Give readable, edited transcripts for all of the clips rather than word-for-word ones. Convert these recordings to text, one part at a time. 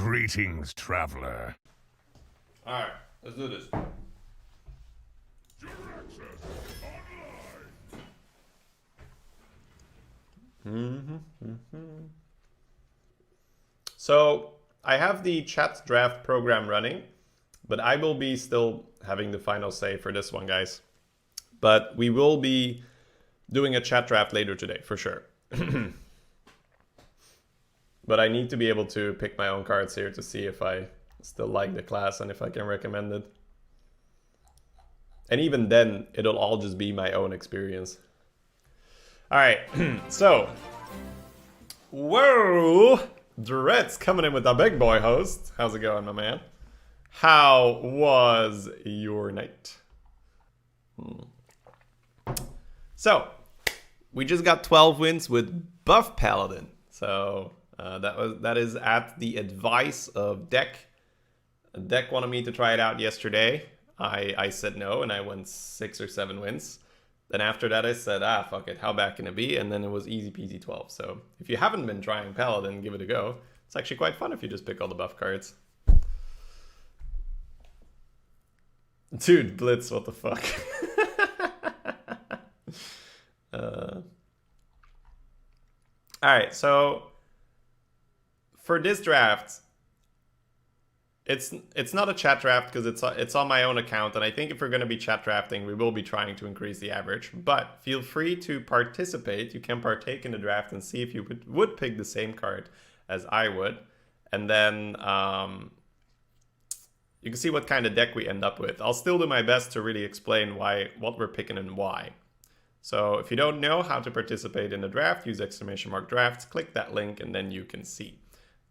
Greetings, traveler. Alright, let's do this. Your access online. So I have the chat draft program running, but I will be still having the final say for this one, guys. But we will be doing a chat draft later today, for sure. But I need to be able to pick my own cards here to see if I still like the class and if I can recommend it. And even then, it'll all just be my own experience. Alright, so. Whoa! Dread's coming in with a big boy host. How's it going, my man? How was your night? So, we just got 12 wins with Buff Paladin. So, that is at the advice of Deck. Deck wanted me to try it out yesterday. I said no, and I went 6 or 7 wins. Then after that, I said, fuck it, how bad can it be? And then it was easy peasy 12. So if you haven't been trying Paladin, give it a go. It's actually quite fun if you just pick all the buff cards. Dude, Blitz, what the fuck? Alright, so for this draft, it's not a chat draft because it's on my own account, and I think if we're going to be chat drafting, we will be trying to increase the average. But feel free to participate. You can partake in the draft and see if you would pick the same card as I would, and then you can see what kind of deck we end up with. I'll still do my best to really explain what we're picking and why. So if you don't know how to participate in the draft, use !drafts, click that link, and then you can see.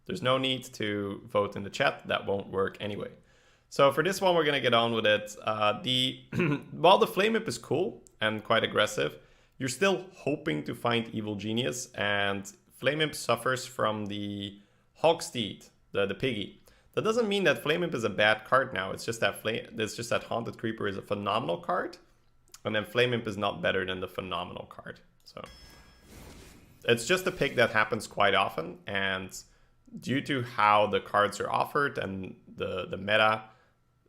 There's no need to vote in the chat. That won't work anyway. So for this one, we're going to get on with it. While the Flame Imp is cool and quite aggressive, you're still hoping to find Evil Genius. And Flame Imp suffers from the Hogsteed, the piggy. That doesn't mean that Flame Imp is a bad card now. It's just that Haunted Creeper is a phenomenal card. And then Flame Imp is not better than the phenomenal card. So it's just a pick that happens quite often. And due to how the cards are offered and the meta,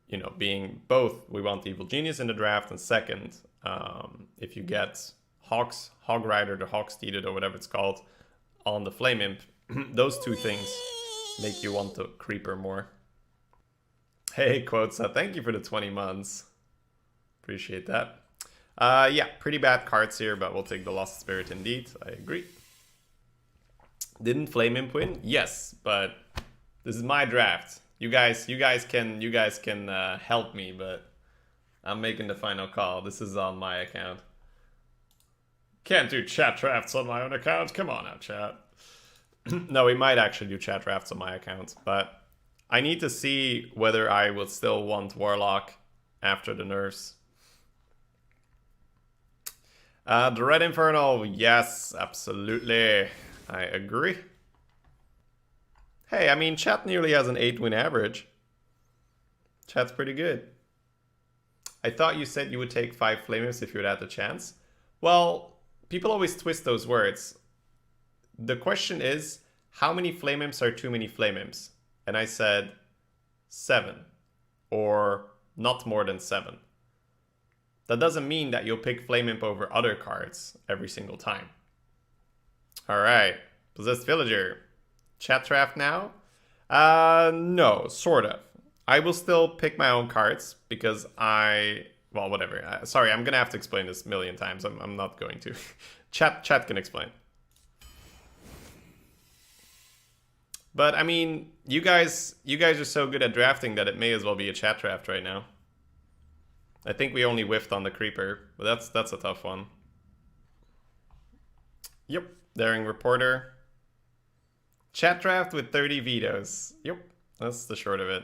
you know, being both, we want the Evil Genius in the draft, and second, if you get Hog Rider, the Hogsteeded, or whatever it's called, on the Flame Imp, those two things make you want the Creeper more. Hey, Quotza, thank you for the 20 months. Appreciate that. Yeah, pretty bad cards here, but we'll take the Lost Spirit indeed. I agree. Didn't Flame Imp win? Yes, but this is my draft. You guys can help me, but I'm making the final call. This is on my account. Can't do chat drafts on my own account. Come on now, chat. No, we might actually do chat drafts on my account, but I need to see whether I will still want Warlock after the nerfs. The Red Inferno, yes, absolutely. I agree. Hey, I mean, chat nearly has an 8-win average. Chat's pretty good. I thought you said you would take 5 Flame Imps if you had the chance. Well, people always twist those words. The question is, how many Flame Imps are too many Flame Imps? And I said 7, or not more than 7. That doesn't mean that you'll pick Flame Imp over other cards every single time. Alright, Possessed Villager. Chat draft now? No, sort of. I will still pick my own cards because well, whatever. Sorry, I'm gonna have to explain this a million times. I'm not going to. Chat can explain. But I mean, you guys are so good at drafting that it may as well be a chat draft right now. I think we only whiffed on the Creeper, but that's a tough one. Yep. Daring Reporter. Chat draft with 30 vetoes. Yep, that's the short of it.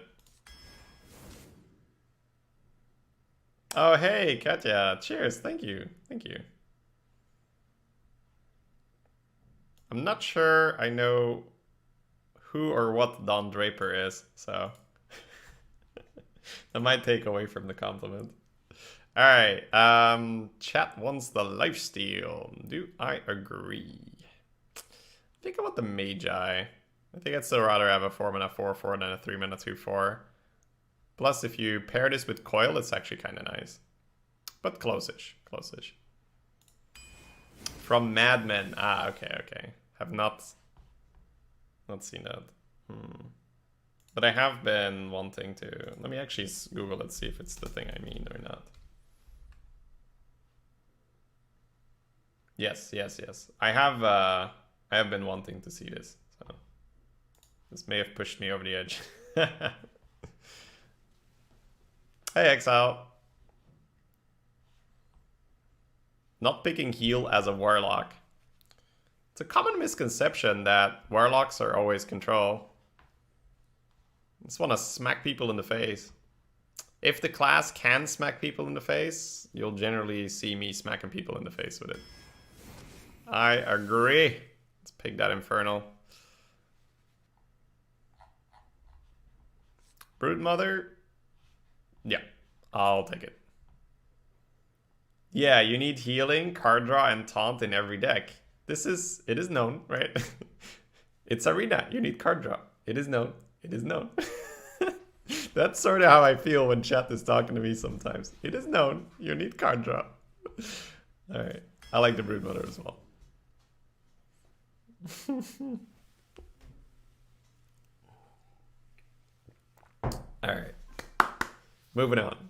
Oh, hey, Katya. Cheers. Thank you. Thank you. I'm not sure I know who or what Don Draper is, so that might take away from the compliment. All right. Chat wants the lifesteal. Do I agree? I think I want the Magi. I think I'd still rather have a 4-mana 4/4 than a 3-mana 2/4. Plus, if you pair this with Coil, it's actually kind of nice. But close-ish, close-ish. From Mad Men. Ah, okay. Have not seen that. But I have been wanting to. Let me actually Google it, see if it's the thing I mean or not. Yes. I have been wanting to see this. So this may have pushed me over the edge. Hey, Exile. Not picking heal as a Warlock. It's a common misconception that Warlocks are always control. I just want to smack people in the face. If the class can smack people in the face, you'll generally see me smacking people in the face with it. I agree. Let's pick that Infernal. Broodmother? Yeah, I'll take it. Yeah, you need healing, card draw, and taunt in every deck. It is known, right? It's Arena, you need card draw. It is known. That's sort of how I feel when chat is talking to me sometimes. It is known, you need card draw. Alright, I like the Broodmother as well. Alright, moving on.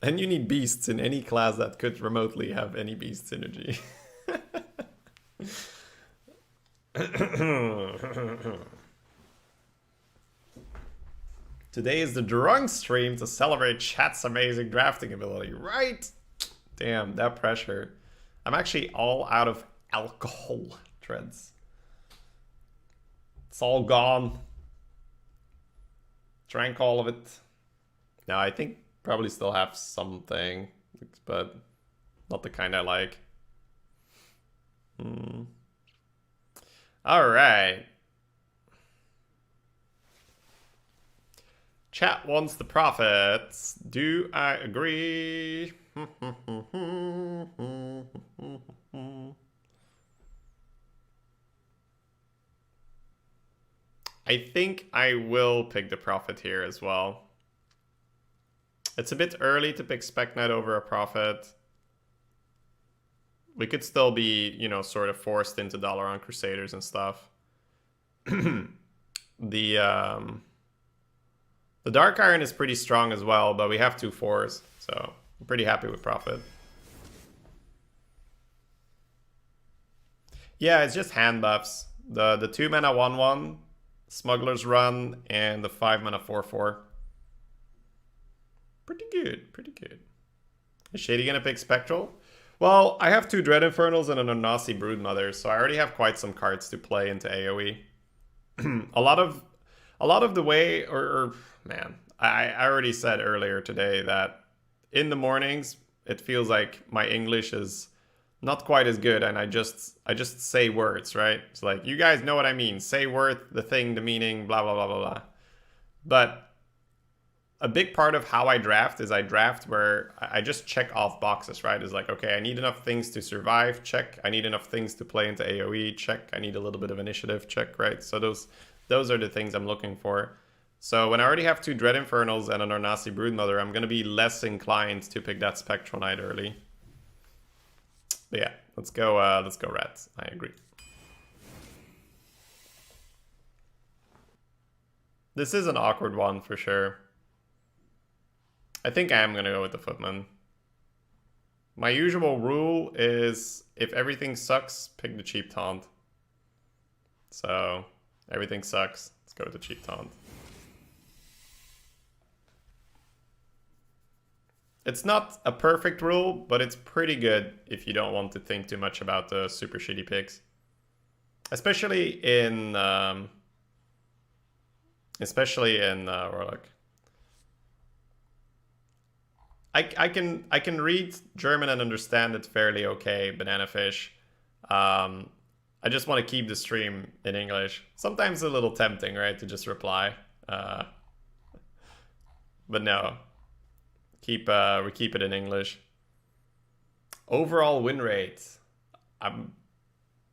And you need beasts in any class that could remotely have any beast synergy. Today is the drunk stream to celebrate chat's amazing drafting ability, right? Damn, that pressure. I'm actually all out of alcohol, Dreads. It's all gone. Drank all of it. Now, I think probably still have something, but not the kind I like. All right. Chat wants the profits. Do I agree? I think I will pick the Prophet here as well. It's a bit early to pick Spec Knight over a Prophet. We could still be, you know, sort of forced into Dalaran Crusaders and stuff. The Dark Iron is pretty strong as well, but we have 2 4s, so I'm pretty happy with Prophet. Yeah, it's just hand buffs. The 2-mana 1/1, Smuggler's Run, and the 5-mana 4/4. Pretty good, pretty good. Is Shady gonna pick Spectral? Well, I have 2 Dread Infernals and an Onasi Broodmother, so I already have quite some cards to play into AoE. a lot of the way, man, I already said earlier today that in the mornings it feels like my English is not quite as good, and I just say words, right? It's like, you guys know what I mean. Say word, the thing, the meaning, blah blah blah blah blah. But a big part of how I draft is I draft where I just check off boxes, right? It's like, okay, I need enough things to survive, check. I need enough things to play into AoE, check. I need a little bit of initiative, check, right? So those are the things I'm looking for. So when I already have 2 Dread Infernals and an Ornasi Broodmother, I'm going to be less inclined to pick that Spectral Knight early. But yeah, let's go Rats. I agree. This is an awkward one for sure. I think I am going to go with the Footman. My usual rule is if everything sucks, pick the cheap taunt. So everything sucks, let's go with the cheap taunt. It's not a perfect rule, but it's pretty good if you don't want to think too much about the super shitty picks. Especially in Warlock. I can read German and understand it fairly okay, Banana Fish. I just want to keep the stream in English. Sometimes a little tempting, right, to just reply. But no, we keep it in English. Overall win rate. I'm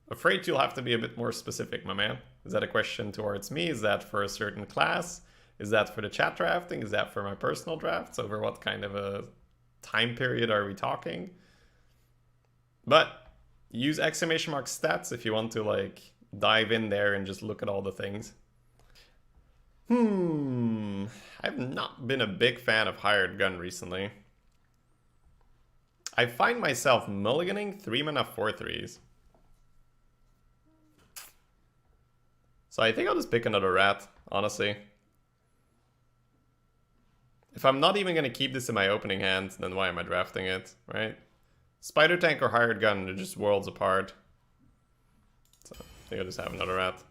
afraid you'll have to be a bit more specific, my man. Is that a question towards me? Is that for a certain class? Is that for the chat drafting? Is that for my personal drafts? Over what kind of a time period are we talking? But use exclamation mark stats if you want to like dive in there and just look at all the things. I've not been a big fan of hired gun recently. I find myself mulliganing 3 mana 4/3s. So I think I'll just pick another rat, honestly. If I'm not even going to keep this in my opening hand, then why am I drafting it, right? Spider tank or hired gun, they're just worlds apart. So I think I'll just have another rat.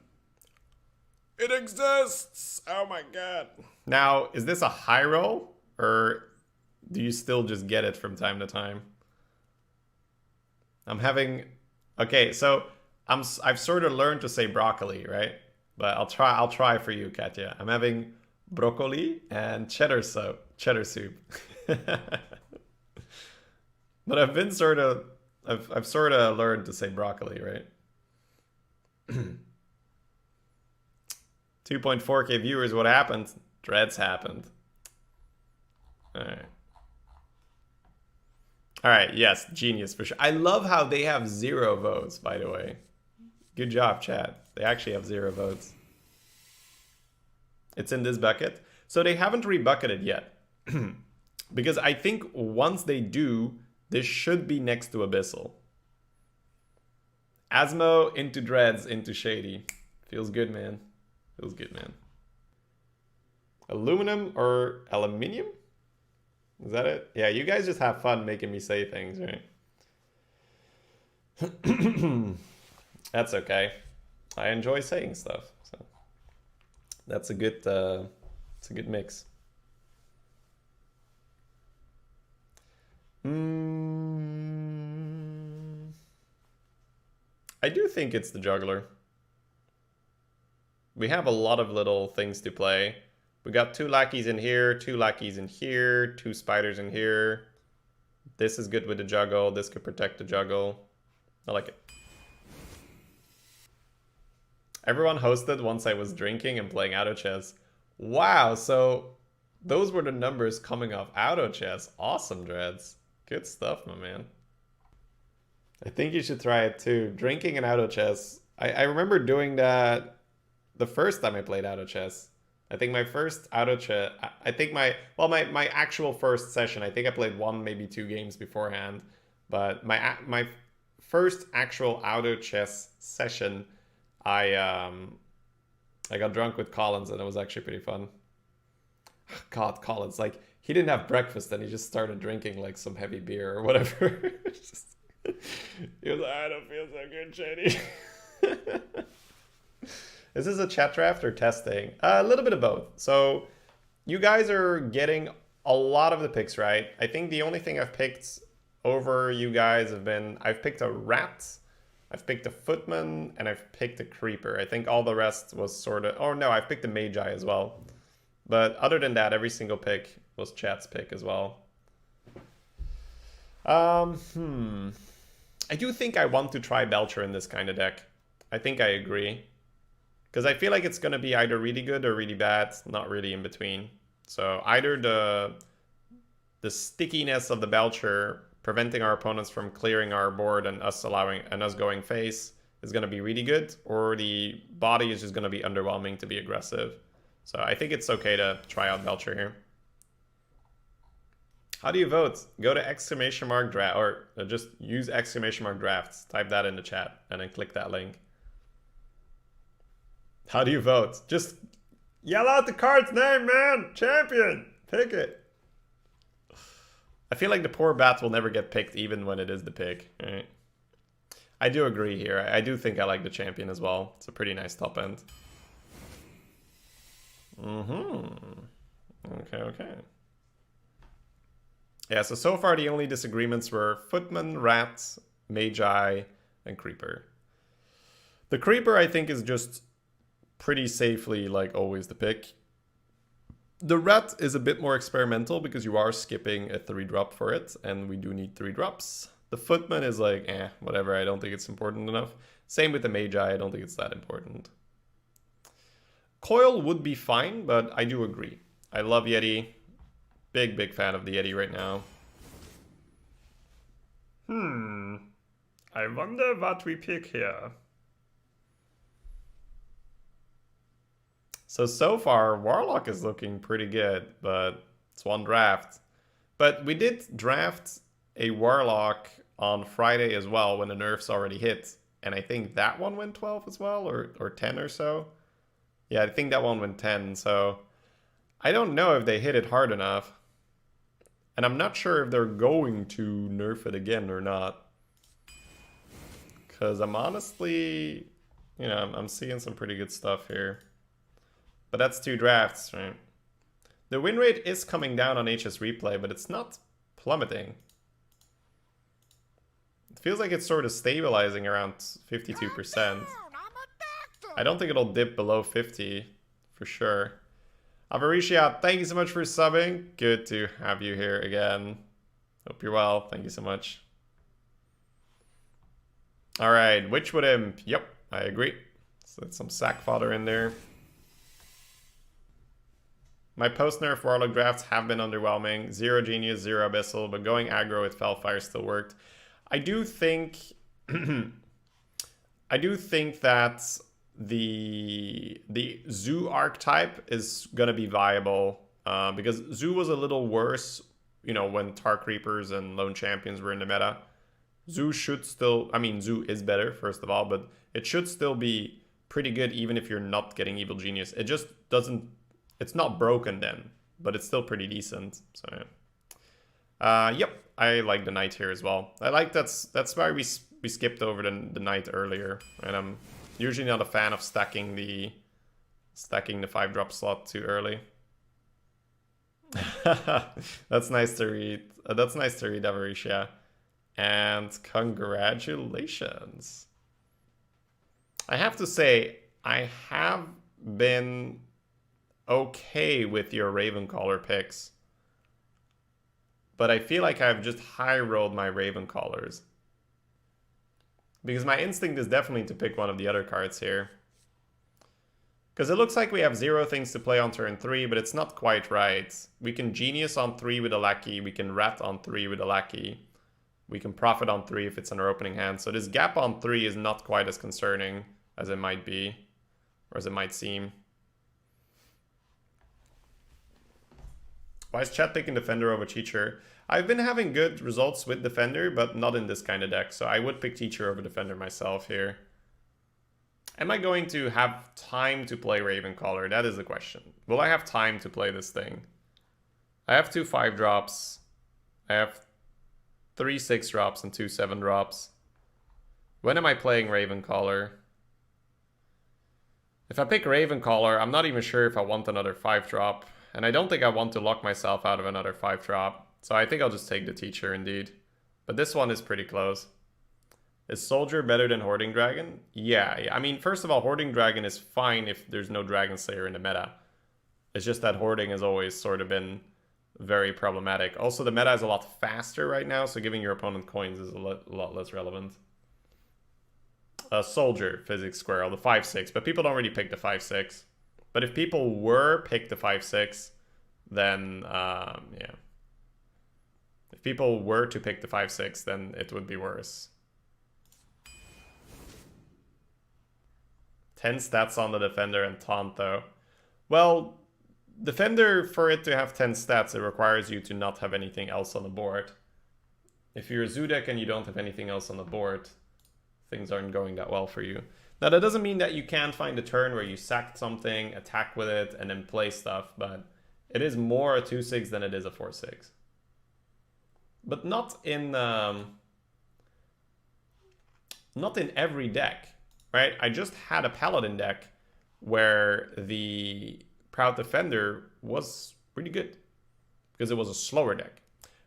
It exists! Oh my god. Now, is this a high roll? Or do you still just get it from time to time? I'm having... Okay, so I've sort of learned to say broccoli, right? But I'll try for you, Katya. I'm having broccoli and cheddar soup. But I've been sort of... I've sort of learned to say broccoli, right? 2.4k viewers, what happened? Dreads happened. Alright. Alright, yes, genius for sure. I love how they have 0 votes, by the way. Good job, chat. They actually have 0 votes. It's in this bucket. So they haven't rebucketed yet. Because I think once they do, this should be next to Abyssal. Asmo into Dreads into Shady. Feels good, man. Feels good, man. Aluminum or aluminium? Is that it? Yeah, you guys just have fun making me say things, right? That's okay. I enjoy saying stuff, so that's a good. It's a good mix. I do think it's the juggler. We have a lot of little things to play. We got 2 lackeys in here, 2 lackeys in here, 2 spiders in here. This is good with the juggle. This could protect the juggle. I like it. Everyone hosted once I was drinking and playing auto chess. Wow, so those were the numbers coming off auto chess. Awesome, Dreads. Good stuff, my man. I think you should try it too. Drinking and auto chess. I remember doing that the first time I played auto chess. I think my first auto chess, I think my actual first session, I think I played 1, maybe 2 games beforehand. But my first actual auto chess session, I got drunk with Collins and it was actually pretty fun. God, Collins, like he didn't have breakfast and he just started drinking like some heavy beer or whatever. He was like, I don't feel so good, Shady. Is this a chat draft or testing? A little bit of both. So you guys are getting a lot of the picks right. I think the only thing I've picked over you guys have been, I've picked a rat, I've picked a footman, and I've picked a creeper. I think all the rest was sort of, oh no, I've picked a magi as well. But other than that, every single pick was chat's pick as well. I do think I want to try Belcher in this kind of deck. I think I agree. Because I feel like it's going to be either really good or really bad, not really in between. So either the stickiness of the Belcher preventing our opponents from clearing our board and us going face is going to be really good, or the body is just going to be underwhelming to be aggressive. So I think it's okay to try out Belcher here. How do you vote? Go to exclamation mark draft, or just use exclamation mark drafts. Type that in the chat and then click that link. How do you vote? Just yell out the card's name, man! Champion! Pick it! I feel like the poor bat will never get picked even when it is the pick. Right? I do agree here. I do think I like the champion as well. It's a pretty nice top end. Okay. Yeah, so far the only disagreements were Footman, Rat, Magi, and Creeper. The Creeper, I think, is just pretty safely, like, always the pick. The Rat is a bit more experimental because you are skipping a 3-drop for it, and we do need 3 drops. The Footman is like, whatever, I don't think it's important enough. Same with the Magi, I don't think it's that important. Coil would be fine, but I do agree. I love Yeti. Big fan of the Yeti right now. I wonder what we pick here. So far, Warlock is looking pretty good, but it's one draft. But we did draft a Warlock on Friday as well when the nerfs already hit. And I think that one went 12 as well, or 10 or so. Yeah, I think that one went 10, so I don't know if they hit it hard enough. And I'm not sure if they're going to nerf it again or not. Because I'm honestly, you know, I'm seeing some pretty good stuff here. But that's 2 drafts, right? The win rate is coming down on HS Replay, but it's not plummeting. It feels like it's sort of stabilizing around 52%. I don't think it'll dip below 50, for sure. Avaricia, thank you so much for subbing. Good to have you here again. Hope you're well. Thank you so much. All right, Witchwood Imp. Yep, I agree. So that's some sack fodder in there. My post-nerf Warlock drafts have been underwhelming. 0 Genius, 0 Abyssal, but going aggro with Felfire still worked. I do think that the Zoo archetype is gonna be viable because Zoo was a little worse, you know, when Tar Creepers and Lone Champions were in the meta. Zoo should still, I mean, Zoo is better, first of all, but it should still be pretty good even if you're not getting Evil Genius. It just doesn't, it's not broken then, but it's still pretty decent. So yeah. Yep, I like the Knight here as well. I like that's why we skipped over the Knight earlier, and I'm usually not a fan of stacking the 5-drop slot too early. That's nice to read. That's nice to read, Avaricia. And congratulations. I have to say, I have been okay with your Ravencaller picks. But I feel like I've just high-rolled my Ravencallers. Because my instinct is definitely to pick one of the other cards here. Because it looks like we have 0 things to play on turn 3, but it's not quite right. We can Genius on 3 with a Lackey. We can Rat on 3 with a Lackey. We can Profit on 3 if it's in our opening hand. So this gap on 3 is not quite as concerning as it might be. Or as it might seem. Why is chat picking Defender over Teacher? I've been having good results with Defender, but not in this kind of deck. So I would pick Teacher over Defender myself here. Am I going to have time to play Ravencaller? That is the question. Will I have time to play this thing? I have 2 5-drops. I have 3 6-drops and 2 7-drops. When am I playing Ravencaller? If I pick Ravencaller, I'm not even sure if I want another 5-drop. And I don't think I want to lock myself out of another 5-drop. So I think I'll just take the Teacher indeed. But this one is pretty close. Is Soldier better than Hoarding Dragon? Yeah. I mean, first of all, Hoarding Dragon is fine if there's no Dragon Slayer in the meta. It's just that Hoarding has always sort of been very problematic. Also, the meta is a lot faster right now, so giving your opponent coins is a lot less relevant. Soldier, Physics Squirrel, the 5/6, but people don't really pick the 5/6. But if people were pick the 5/6, then yeah. If people were to pick the 5/6, then it would be worse. 10 stats on the Defender and Taunt, though. Well, Defender, for it to have 10 stats, it requires you to not have anything else on the board. If you're a Zoo deck and you don't have anything else on the board, things aren't going that well for you. Now, that doesn't mean that you can't find a turn where you sack something, attack with it, and then play stuff, but it is more a 2/6 than it is a 4/6. But not in every deck, right? I just had a Paladin deck where the Proud Defender was pretty good because it was a slower deck.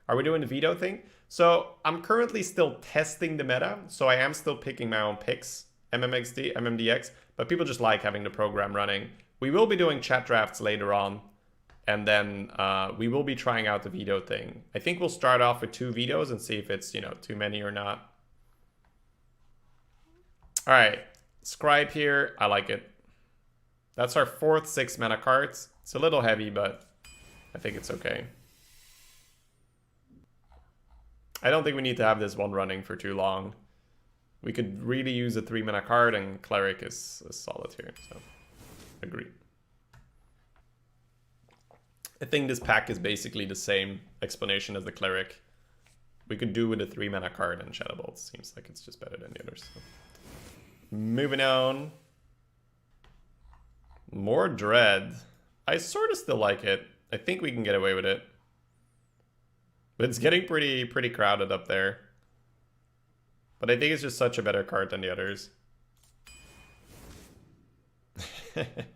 Are we doing the veto thing? So I'm currently still testing the meta, so I am still picking my own picks, MMDX, but people just like having the program running. We will be doing chat drafts later on, and then we will be trying out the veto thing. I think we'll start off with 2 vetoes and see if it's, you know, too many or not. All right, Scribe here, I like it. That's our 4th 6 mana card. It's a little heavy, but I think it's okay. I don't think we need to have this one running for too long. We could really use a 3 mana card, and Cleric is solid here, so agree. I think this pack is basically the same explanation as the Cleric. We could do with a 3 mana card and Shadow Bolt. Seems like it's just better than the others. So. Moving on. More Dread. I sort of still like it. I think we can get away with it. But it's getting pretty crowded up there. But I think it's just such a better card than the others. Alright.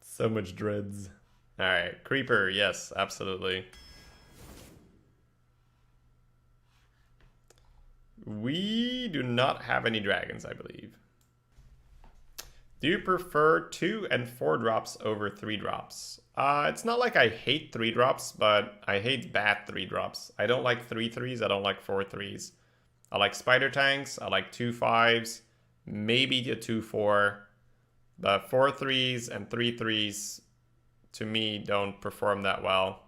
So much dreads. Alright, Creeper, yes, absolutely. We do not have any dragons, I believe. Do you prefer 2 and 4 drops over 3 drops? It's not like I hate 3 drops, but I hate bad 3 drops. I don't like 3/3s, I don't like 4/3s. I like spider tanks, I like 2/5s, maybe a 2/4. But 4/3s and 3/3s, to me, don't perform that well.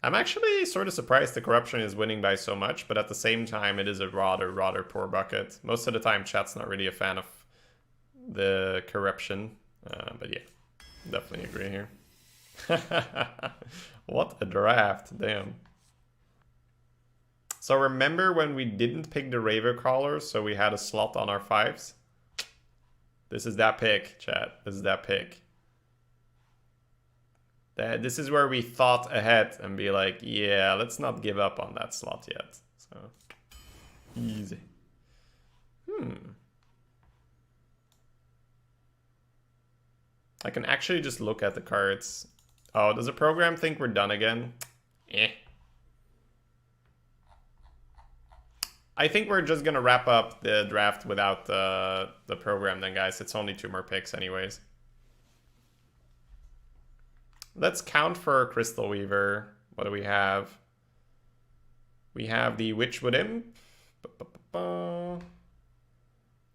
I'm actually sort of surprised the Corruption is winning by so much, but at the same time, it is a rather poor bucket. Most of the time, chat's not really a fan of the Corruption. But yeah, definitely agree here. What a draft, damn. So remember when we didn't pick the Ravencrawler, so we had a slot on our 5s? This is that pick, chat. This is that pick. This is where we thought ahead and be like, yeah, let's not give up on that slot yet. So, easy. I can actually just look at the cards. Oh, does the program think we're done again? Eh. I think we're just gonna wrap up the draft without the program then, guys. It's only 2 more picks anyways. Let's count for Crystal Weaver. What do we have? We have the Witchwood Imp.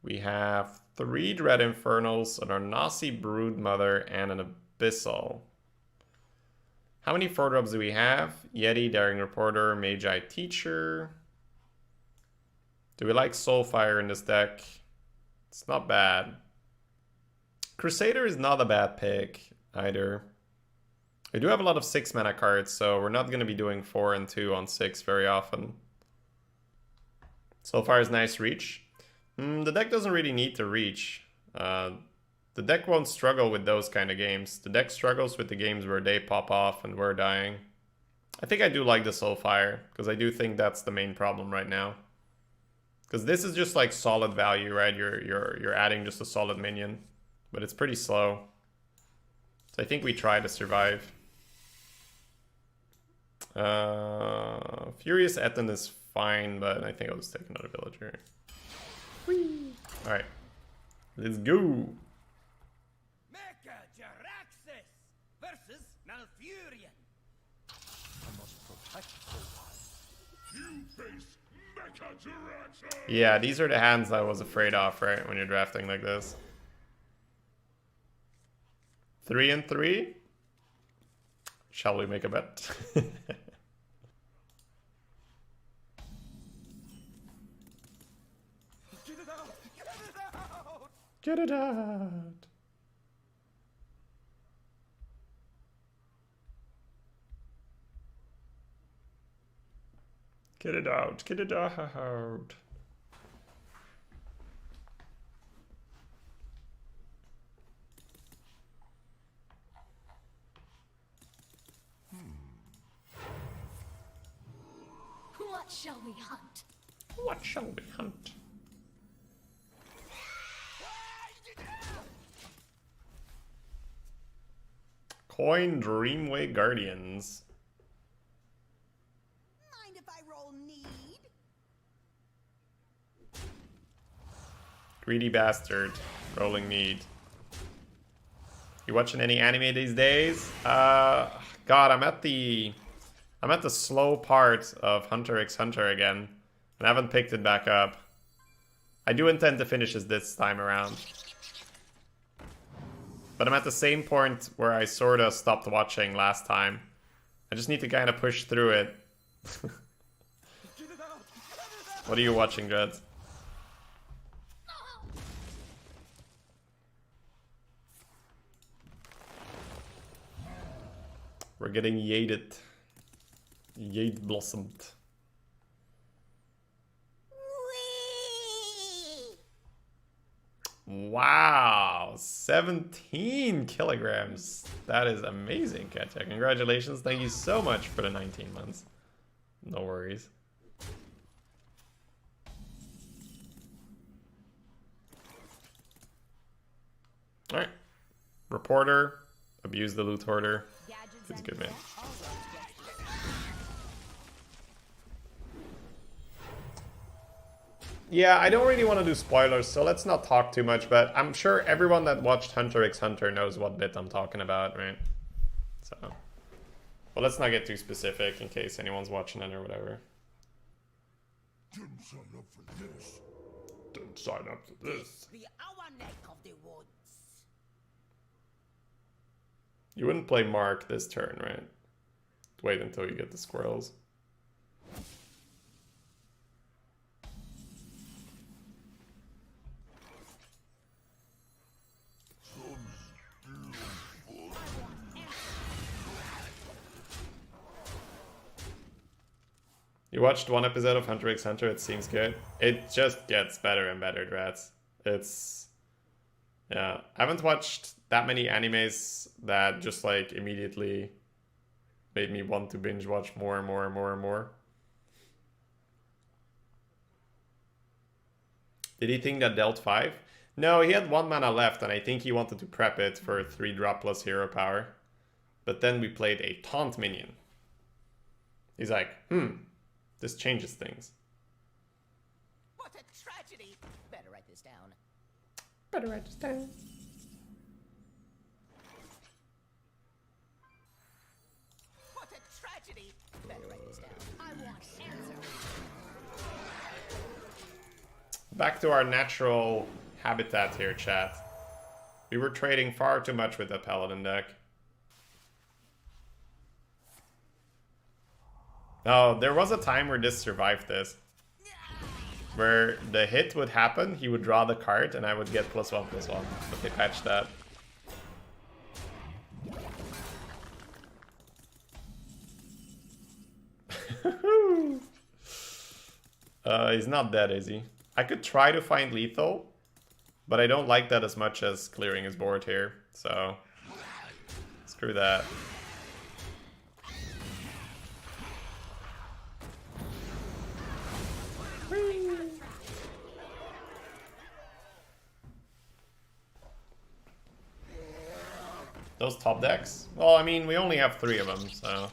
We have 3 Dread Infernals, an Arnasi Broodmother, and an Abyssal. How many 4-drops do we have? Yeti, Daring Reporter, Magi Teacher. Do we like Soulfire in this deck? It's not bad. Crusader is not a bad pick either. We do have a lot of 6 mana cards, so we're not going to be doing 4 and 2 on 6 very often. Soulfire is nice reach. The deck doesn't really need to reach. The deck won't struggle with those kind of games. The deck struggles with the games where they pop off and we're dying. I think I do like the Soulfire, because I do think that's the main problem right now. Because this is just like solid value, right? You're adding just a solid minion, but it's pretty slow. So I think we try to survive. Furious Etten is fine, but I think I'll just take another villager. Whee! All right, let's go. Mecha Jaraxxus versus Malfurion. I must protect You face Mecha-Jaraxxus! Yeah, these are the hands I was afraid of, right? When you're drafting like this. 3 and 3. Shall we make a bet? Get it out! Get it out! Get it out. Get it out. What shall we hunt? What shall we hunt? Coin Dreamway Guardians. Mind if I roll need? Greedy bastard. Rolling need. You watching any anime these days? God, I'm at the slow part of Hunter x Hunter again. And I haven't picked it back up. I do intend to finish this time around. But I'm at the same point where I sort of stopped watching last time. I just need to kind of push through it. What are you watching, Dread? We're getting yeeted. Yeet blossomed. Wow, 17 kilograms. That is amazing, Katya. Congratulations. Thank you so much for the 19 months. No worries. All right. Reporter, abuse the loot hoarder. It's a good man. Yeah, I don't really want to do spoilers, so let's not talk too much, but I'm sure everyone that watched Hunter x Hunter knows what bit I'm talking about, right? So, well, let's not get too specific in case anyone's watching it or whatever. Didn't sign up for this. Didn't sign up for this. The hour neck of the woods. You wouldn't play Mark this turn, right? Wait until you get the squirrels. You watched one episode of Hunter x Hunter, it seems good. It just gets better and better, Drats. It's... yeah, I haven't watched that many animes that just like immediately made me want to binge watch more and more and more and more. Did he think that dealt 5? No, he had 1 mana left and I think he wanted to prep it for 3-drop plus hero power. But then we played a taunt minion. He's like, this changes things. What a tragedy! Better write this down. Better write this down. What a tragedy! Better write this down. I want answers. Back to our natural habitat here, chat. We were trading far too much with that paladin deck. Oh, there was a time where this survived this. Where the hit would happen, he would draw the card, and I would get +1/+1. But they patched that. He's not dead, is he? I could try to find lethal, but I don't like that as much as clearing his board here, so screw that. Those top decks? Well, I mean, we only have 3 of them, so...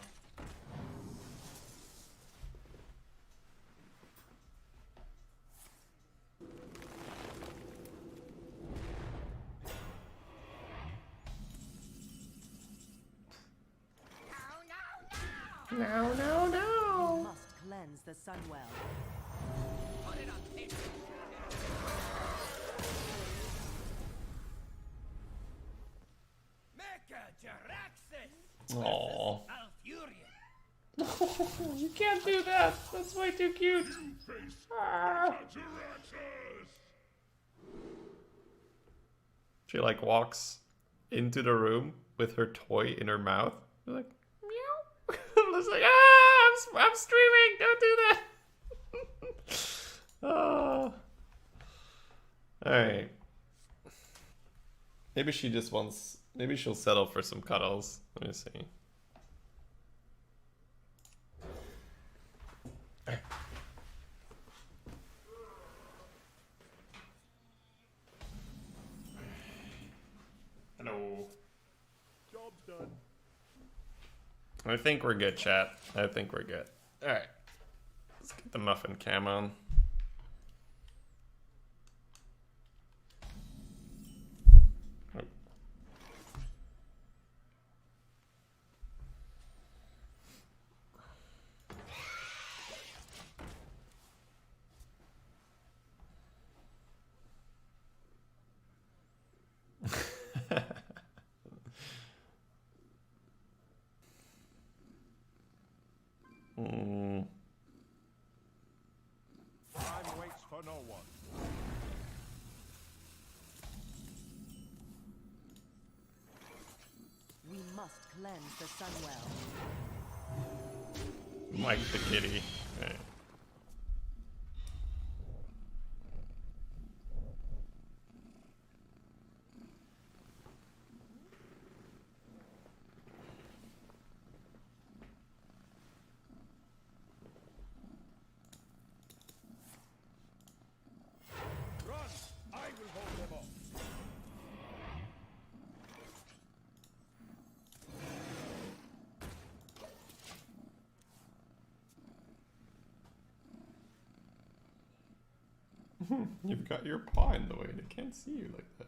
No, no, no! Must cleanse the Sunwell. Aww. Alfurion. You can't do that! That's way too cute! Face Ah. Mecha-Jiraxxus! She like walks into the room with her toy in her mouth. She's like, meow. It's like, I'm streaming. Don't do that. Oh. All right. Maybe she just wants. Maybe she'll settle for some cuddles. Let me see. Hello. Job's done. I think we're good, chat. I think we're good. Alright. Let's get the muffin cam on. Oh. must cleanse the Sunwell. Mike the kitty. Okay. Run! I will hold them off. You've got your paw in the way. They can't see you like that.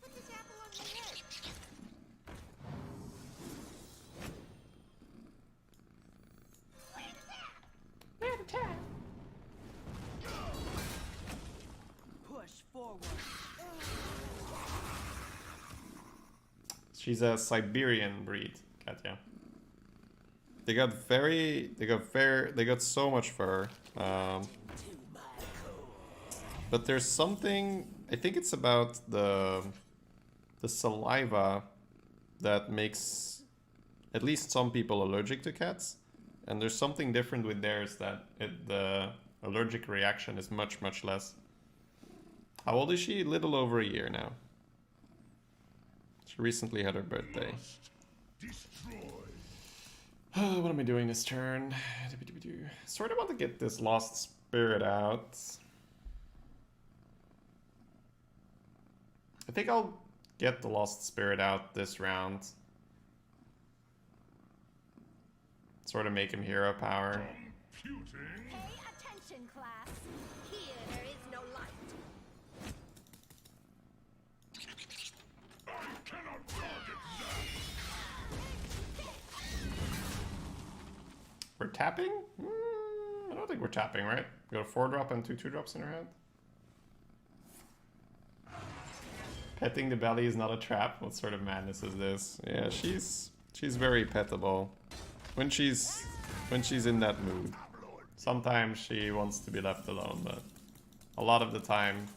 Put this apple on my head. Push forward. She's a Siberian breed, Katya. They got so much fur. But there's something, I think it's about the saliva that makes at least some people allergic to cats. And there's something different with theirs that the allergic reaction is much, much less. How old is she? A little over a year now. She recently had her birthday. Destroy. What am I doing this turn? Sort of want to get this lost spirit out. I think I'll get the lost spirit out this round. Sort of make him hero power. Computing. Pay attention, class. Here there is no light. I cannot target that. We're tapping? I don't think we're tapping, right? We got a 4-drop and 2 2-drops in her hand. Petting the belly is not a trap. What sort of madness is this? Yeah, she's very pettable. When she's in that mood. Sometimes she wants to be left alone, but a lot of the time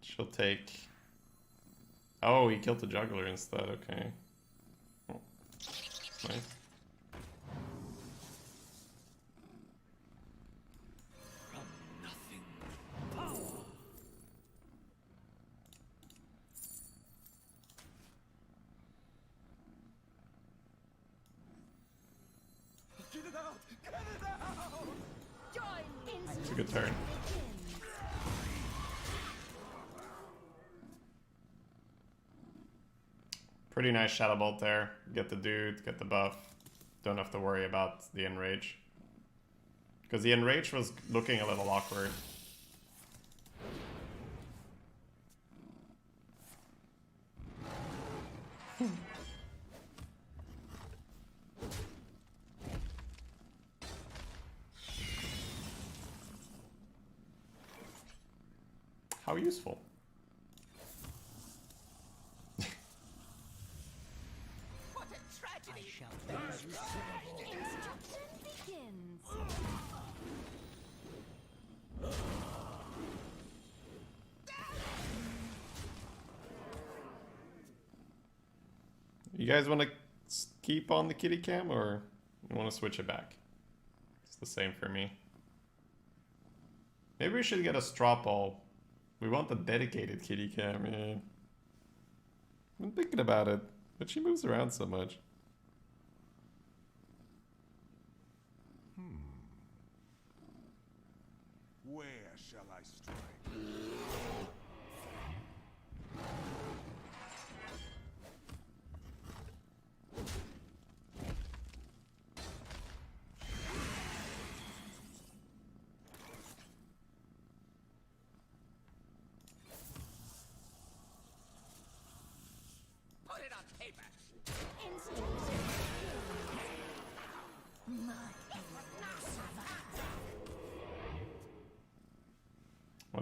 she'll take. Oh, he killed the juggler instead. Okay. Oh, nice. Get it out! Get it out! Join It's a good turn. Pretty nice Shadow Bolt there. Get the dude, get the buff. Don't have to worry about the Enrage. Because the Enrage was looking a little awkward. How useful. What a tragedy! Instruction begins. You guys want to keep on the kitty cam or you want to switch it back? It's the same for me. Maybe we should get a straw poll. We want the dedicated kitty cam, yeah. I'm thinking about it, but she moves around so much. Where shall I strike? Put it on paper! Instruction begins.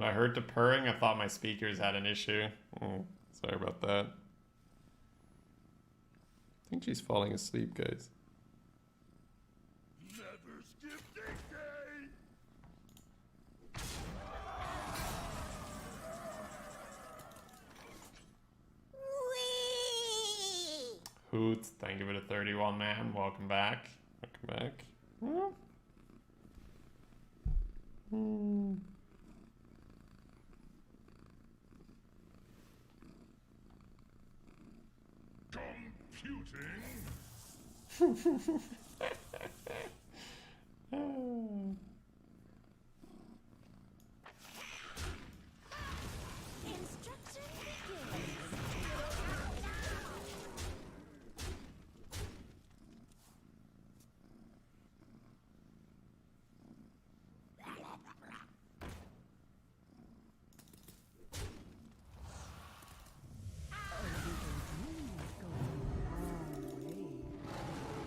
When I heard the purring, I thought my speakers had an issue. Oh, sorry about that. I think she's falling asleep, guys. Never skip decay. Whee! Hoots, thank you for the 31, man. Welcome back. Welcome back. Computing. Instruction begins.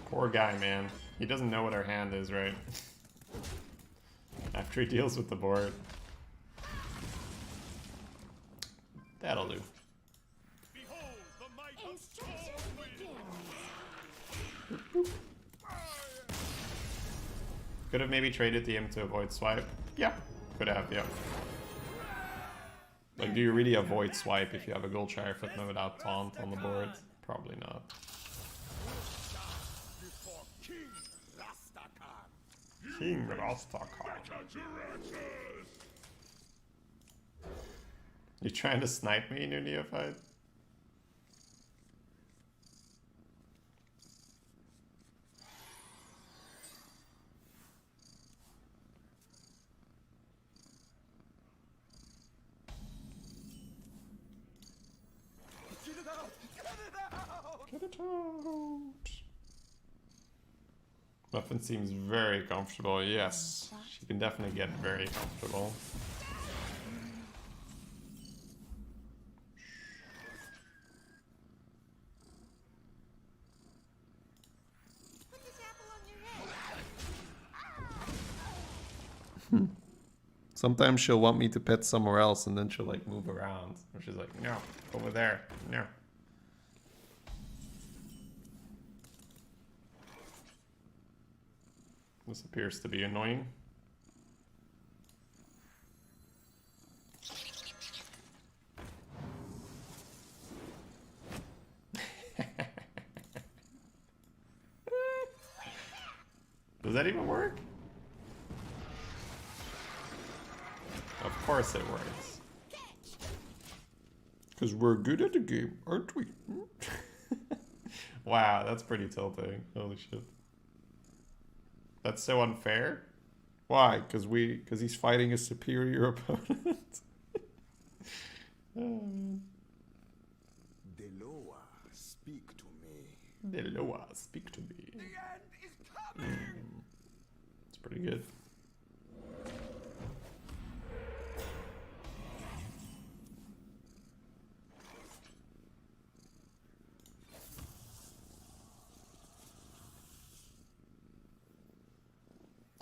Poor guy, man. He doesn't know what our hand is, right? After he deals with the board. That'll do. Behold the might of Instruction begins. Could have maybe traded the imp to avoid swipe. Yeah, could have, yeah. Like, do you really avoid swipe if you have a gold shire footnote without taunt on the board? Probably not. before King Rastakhan. King Rastakhan. You trying to snipe me, new neophyte? Get it out! Get it out! Get it out. Muffin seems very comfortable. Yes, she can definitely get very comfortable. Put this apple on your head. Sometimes she'll want me to pet somewhere else and then she'll like move around. Or she's like, no, over there, no. This appears to be annoying. Does that even work? Of course it works. Because we're good at the game, aren't we? Wow, that's pretty tilting. Holy shit. That's so unfair. Why? Because he's fighting a superior opponent. Deloa, speak to me. Deloa, speak to me. The end is coming! It's pretty good.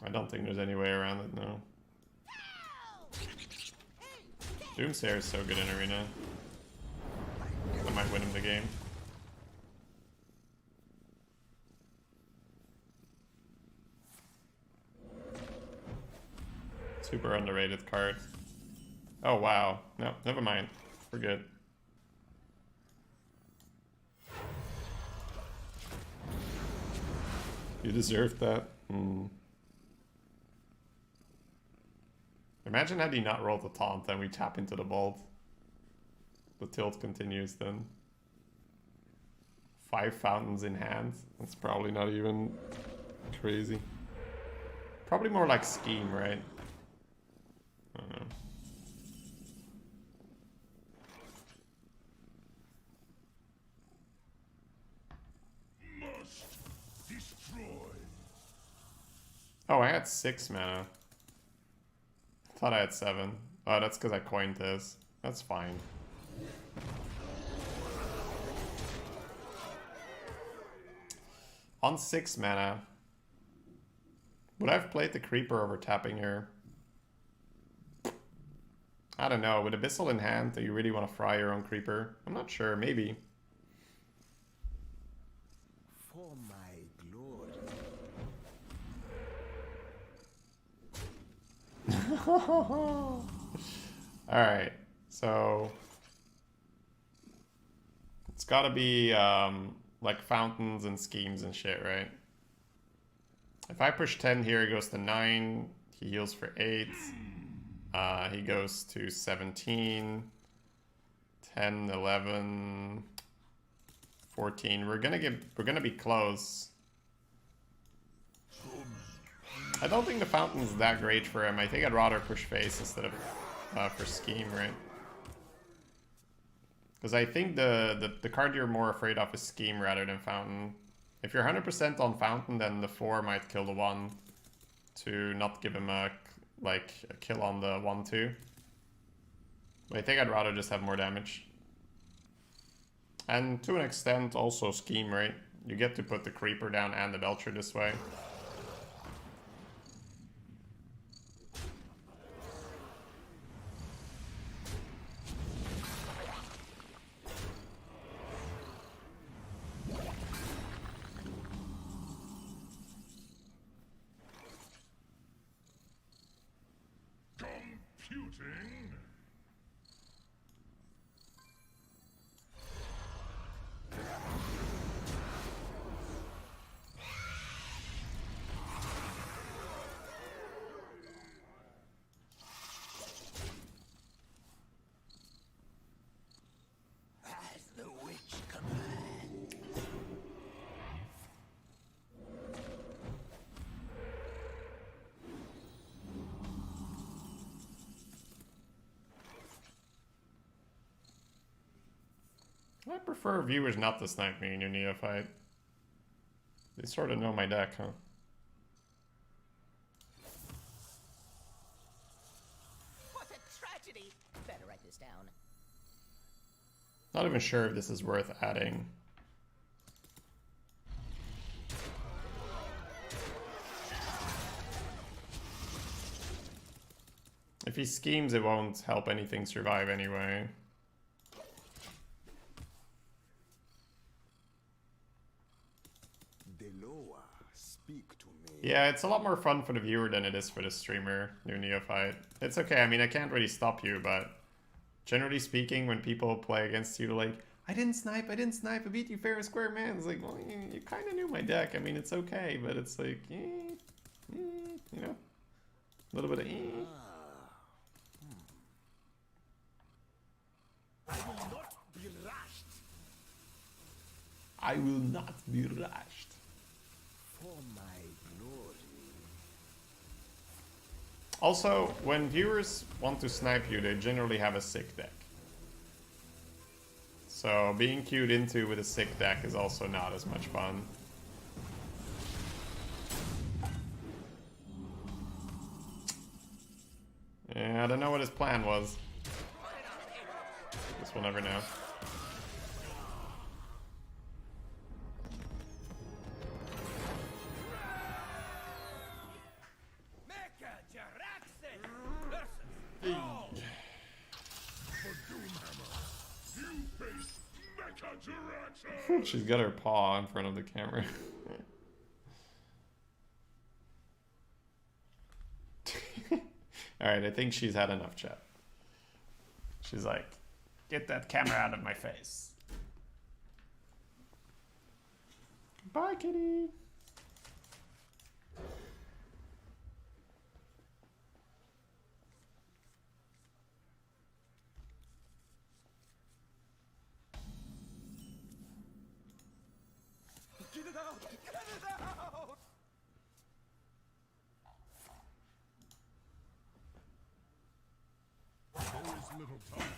I don't think there's any way around it, no. Doomsayer is so good in Arena. I might win him the game. Super underrated card. Oh wow. No, never mind. We're good. You deserved that. Imagine had he not rolled the taunt, then we tap into the vault. The tilt continues then. 5 fountains in hand. That's probably not even crazy. Probably more like scheme, right? I don't know. Must destroy. Oh, I had 6 mana. Thought I had 7. Oh, that's because I coined this. That's fine. On 6 mana, would I have played the creeper over tapping her? I don't know. With Abyssal in hand, do you really want to fry your own creeper? I'm not sure. Maybe. For my glory. Alright. So... it's gotta be, like, fountains and schemes and shit, right? If I push 10 here, he goes to 9. He heals for 8. He goes to 17. 10, 11... 14. We're gonna be close. I don't think the fountain's that great for him. I think I'd rather push face instead of for scheme, right? Because I think the card you're more afraid of is scheme rather than fountain. If you're 100% on fountain, then the 4 might kill the 1 to not give him a kill on the 1-2. But I think I'd rather just have more damage. And to an extent, also scheme, right? You get to put the creeper down and the belcher this way. Computing. As the witch commands. I prefer viewers not to snipe me in your neophyte. They sort of know my deck, huh? What a tragedy! Better write this down. Not even sure if this is worth adding. If he schemes, it won't help anything survive anyway. Deloa, speak to me. Yeah, it's a lot more fun for the viewer than it is for the streamer, new neophyte. It's okay, I mean, I can't really stop you, but generally speaking, when people play against you, they're like, I didn't snipe, I beat you fair and square, man. It's like, well, you kind of knew my deck. I mean, it's okay, but it's like, you know, a little bit of I will not be rushed. I will not be rushed. For my glory. Also, when viewers want to snipe you, they generally have a sick deck. So being queued into with a sick deck is also not as much fun. Yeah, I don't know what his plan was. Guess we'll never know. She's got her paw in front of the camera. Alright, I think she's had enough chat. She's like, get that camera out of my face. Bye, kitty. Get it out! Get it out! There is little time.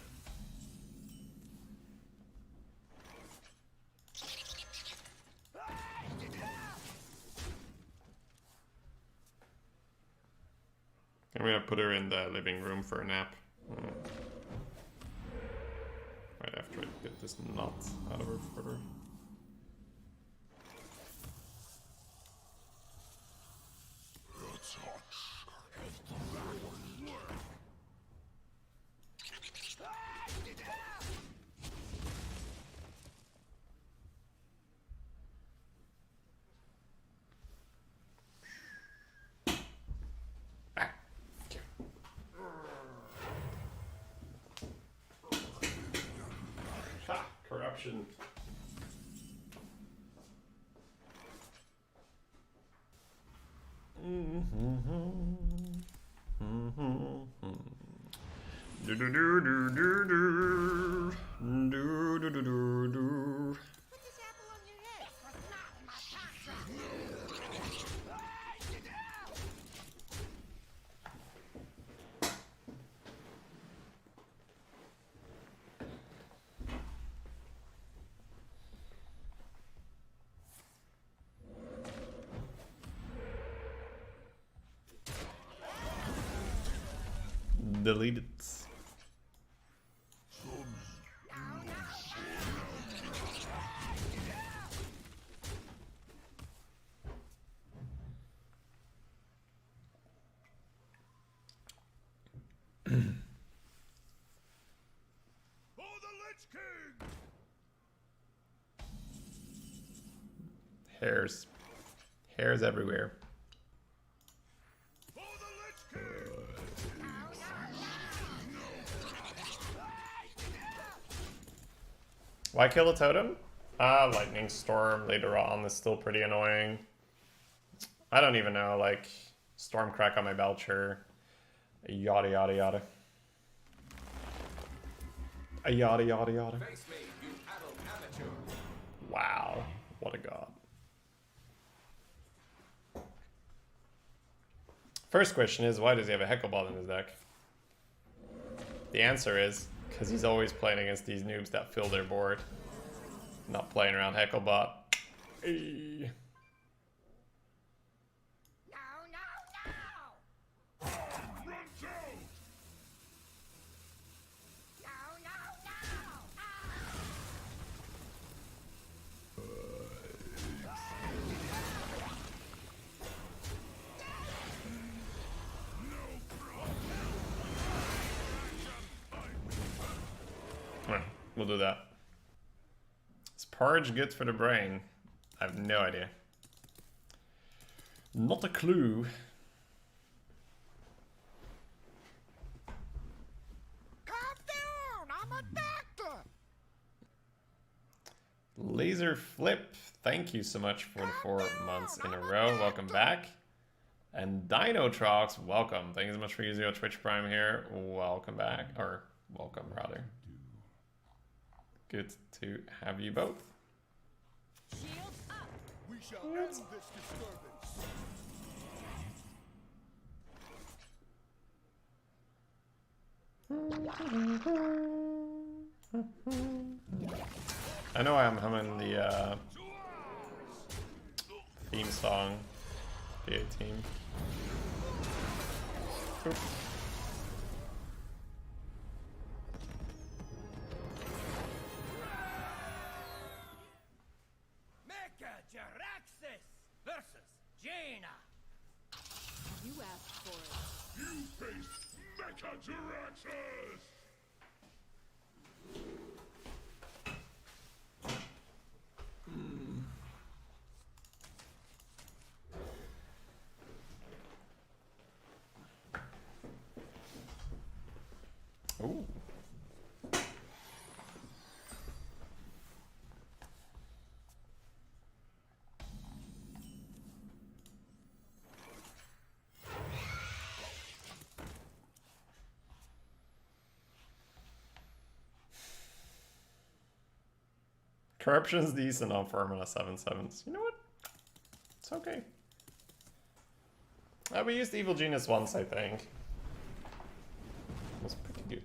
I'm gonna put her in the living room for a nap. Right after I get this knot out of her fur. corruption. Do do do do do do do do do do do. Put this apple on your head. That's not my contract. Delete it. For the Lich King! Hairs. Hairs everywhere. For the Lich King! Why kill a totem? Lightning Storm later on is still pretty annoying. I don't even know, like, Storm Crack on my Belcher. Yada yada yada. A yada yada yada. Face me, you adult amateur. Wow, what a god. First question is, why does he have a Hecklebot in his deck? The answer is, because he's always playing against these noobs that fill their board. Not playing around Hecklebot. Hey. Run down! Alright, we'll do that. Is porridge good for the brain? I have no idea. Not a clue. Calm down. I'm a doctor. Laser Flip, thank you so much for the 4 months in a row. Welcome back. And Dinotrox, welcome. Thank you so much for using your Twitch Prime here. Welcome back. Or, welcome, rather. Good to have you both. Shields up. We shall end this disturbance. I know I'm humming the theme song. PA team. Oop. Jaraxis versus Jaina. You asked for it. You face Mechajaraxis! Ooh. Corruption's decent on Formula 7/7s. You know what? It's okay. We used Evil Genius once, I think. It was pretty good.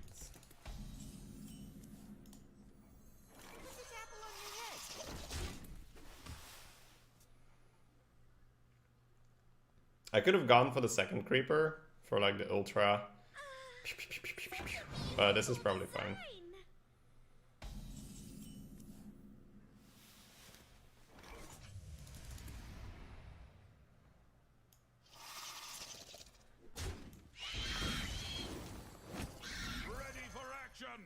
Put this apple on your head. I could have gone for the second creeper for like the ultra, but this is probably fine. Ready for action!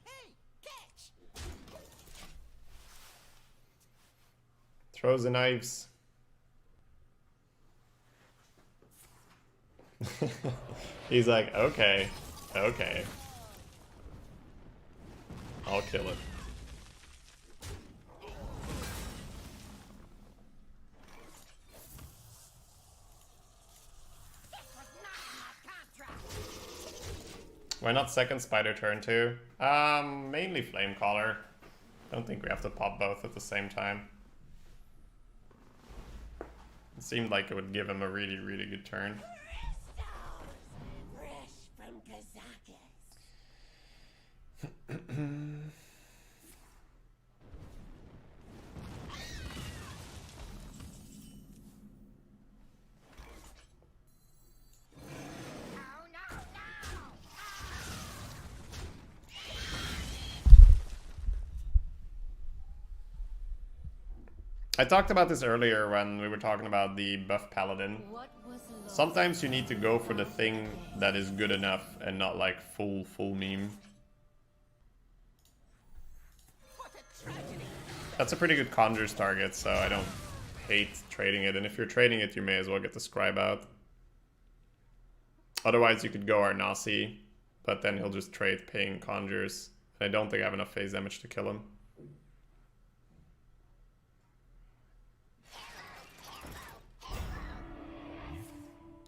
Hey, catch. Throws the knives. He's like, okay, Okay. I'll kill it. Why not second spider turn too? Mainly flame caller. Don't think we have to pop both at the same time. It seemed like it would give him a really, really good turn. Fresh from Kazakis. I talked about this earlier when we were talking about the buff paladin. What was lost? Sometimes you need to go for the thing that is good enough and not like full meme. What a tragedy. That's a pretty good conjures target, so I don't hate trading it. And if you're trading it, you may as well get the scribe out. Otherwise, you could go Arnasi, but then he'll just trade paying conjures. And I don't think I have enough phase damage to kill him.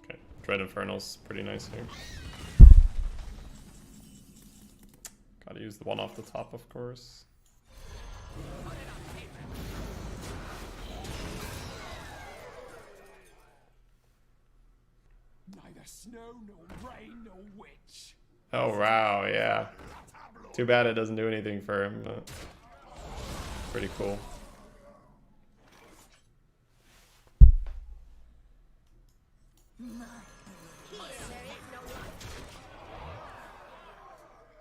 Okay, Dread Infernal's pretty nice here. Gotta use the one off the top, of course. Neither snow, nor rain, nor witch. Oh wow, yeah. Too bad it doesn't do anything for him, but pretty cool.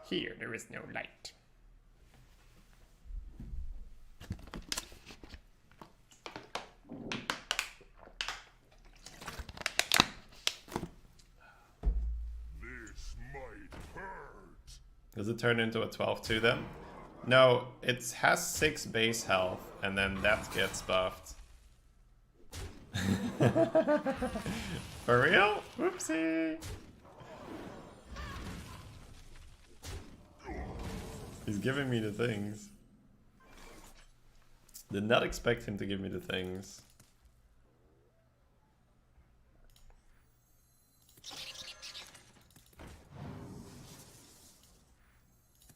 Here there is no light. This might hurt. Does it turn into a 12-2 then? No, it has 6 base health, and then that gets buffed. For real? Whoopsie! He's giving me the things. Did not expect him to give me the things.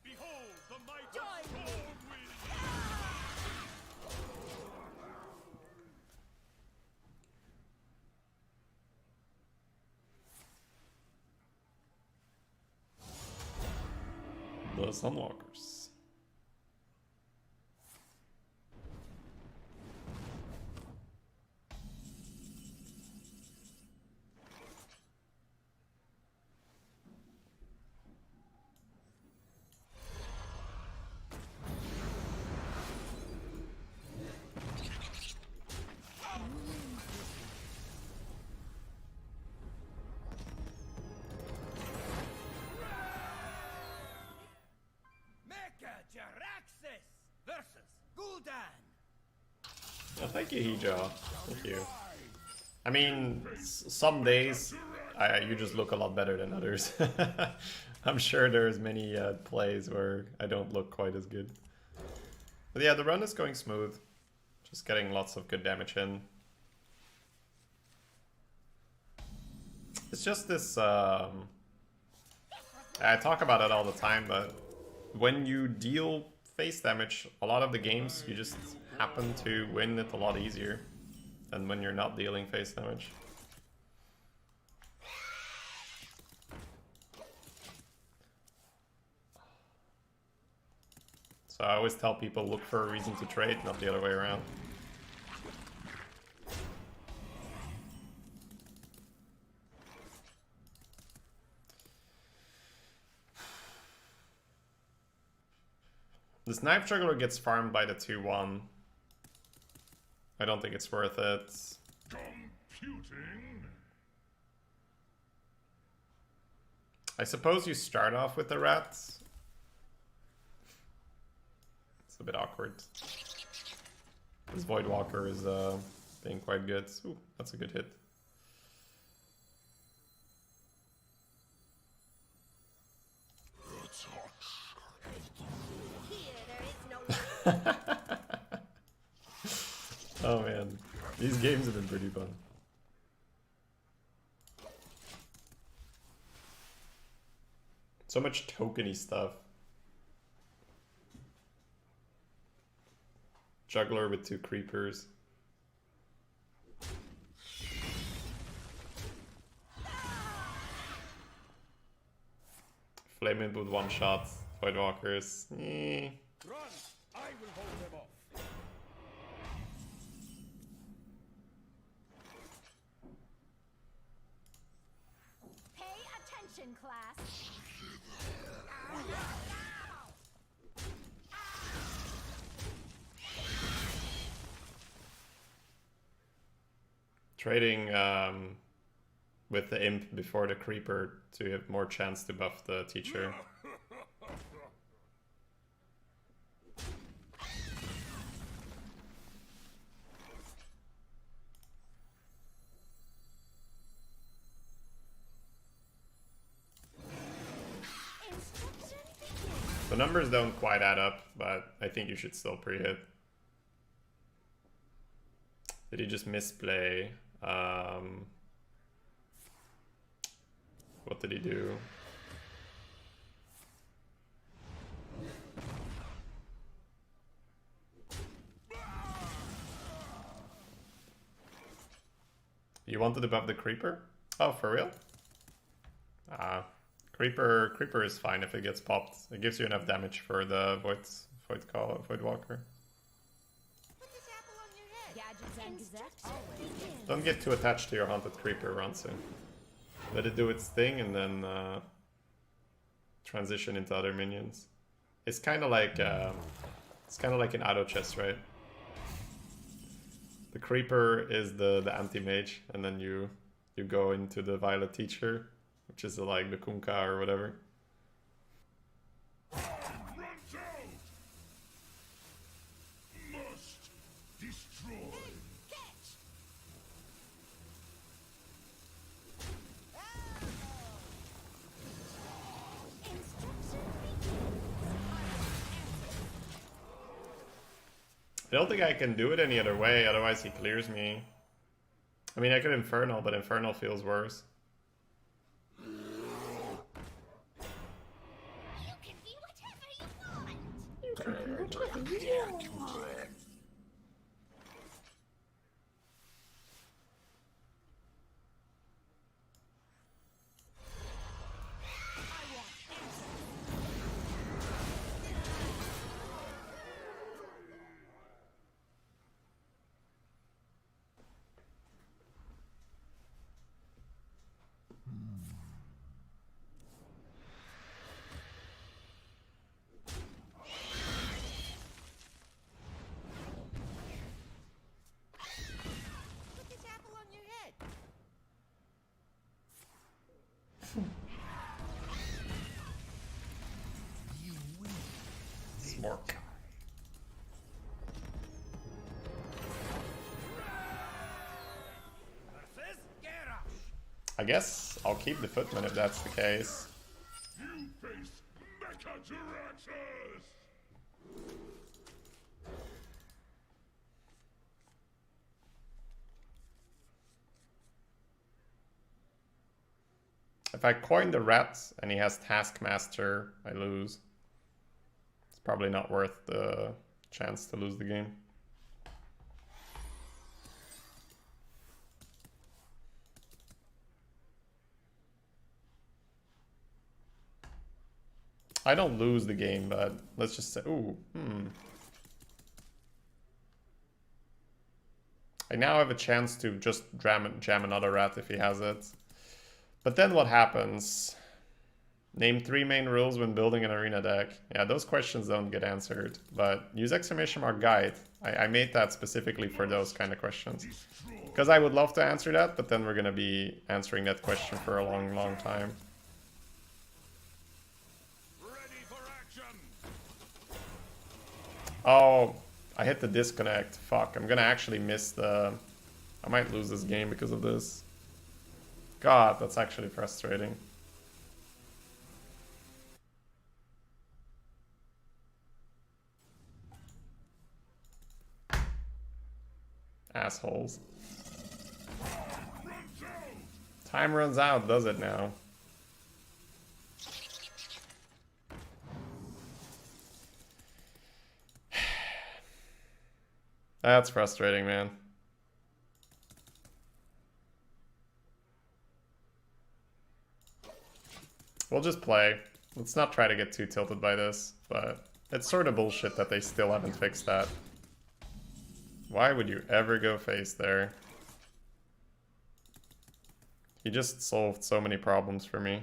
Behold the might of cold wind. The Sunwalkers. Jaraxis versus Gul'dan. Oh, thank you, Heejaw. Thank you. I mean, some days you just look a lot better than others. I'm sure there's many plays where I don't look quite as good. But yeah, the run is going smooth. Just getting lots of good damage in. It's just this... I talk about it all the time, but when you deal face damage, a lot of the games you just happen to win it a lot easier than when you're not dealing face damage. So I always tell people, look for a reason to trade, not the other way around. This Knife Juggler gets farmed by the 2-1. I don't think it's worth it. Computing. I suppose you start off with the rats. It's a bit awkward. This Voidwalker is being quite good. Ooh, that's a good hit. Oh man, these games have been pretty fun. So much tokeny stuff. Juggler with 2 creepers. Flame Imp with 1 shot. Voidwalkers. Run! I will hold them off. Pay attention, class. Trading with the imp before the creeper to have more chance to buff the teacher. The numbers don't quite add up, but I think you should still pre-hit. Did he just misplay? What did he do? You wanted to buff the creeper? Oh, for real? Creeper is fine if it gets popped. It gives you enough damage for the Voidwalker. Put this apple on your head. Gadgets and Gazettes always. Don't get too attached to your haunted creeper, Ronsu. Let it do its thing and then transition into other minions. It's kind of like an auto chest, right? The creeper is the anti-mage, and then you go into the violet teacher, which is like the Kunkka or whatever. Run down! Must destroy. Catch! I don't think I can do it any other way, otherwise he clears me. I mean, I could Infernal, but Infernal feels worse. You can be whatever you want. Put this apple on your head. Smork. Versus Gera. I guess I'll keep the footman if that's the case. You face Mecha-Giraxus! If I coin the rat and he has Taskmaster, I lose. It's probably not worth the chance to lose the game. I don't lose the game, but let's just say, ooh, I now have a chance to just jam another rat if he has it. But then what happens? Name 3 main rules when building an arena deck. Yeah, those questions don't get answered, but use exclamation mark guide. I made that specifically for those kind of questions. Because I would love to answer that, but then we're going to be answering that question for a long, long time. Ready for action! Oh, I hit the disconnect. Fuck, I'm going to actually miss the... I might lose this game because of this. God, that's actually frustrating. Assholes. Time runs out, does it now? That's frustrating, man. We'll just play. Let's not try to get too tilted by this, but it's sort of bullshit that they still haven't fixed that. Why would you ever go face there? He just solved so many problems for me.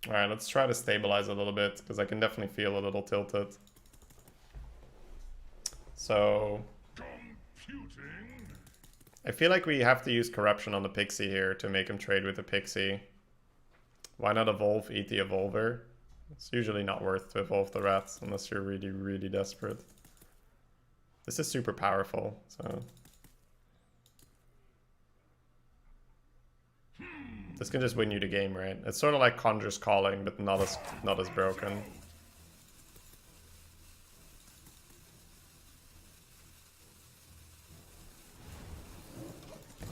Alright, let's try to stabilize a little bit, because I can definitely feel a little tilted. So... I feel like we have to use corruption on the pixie here to make him trade with the pixie. Why not evolve, eat the evolver? It's usually not worth to evolve the rats unless you're really, really desperate. This is super powerful, so... This can just win you the game, right? It's sort of like Conjure's Calling, but not as broken.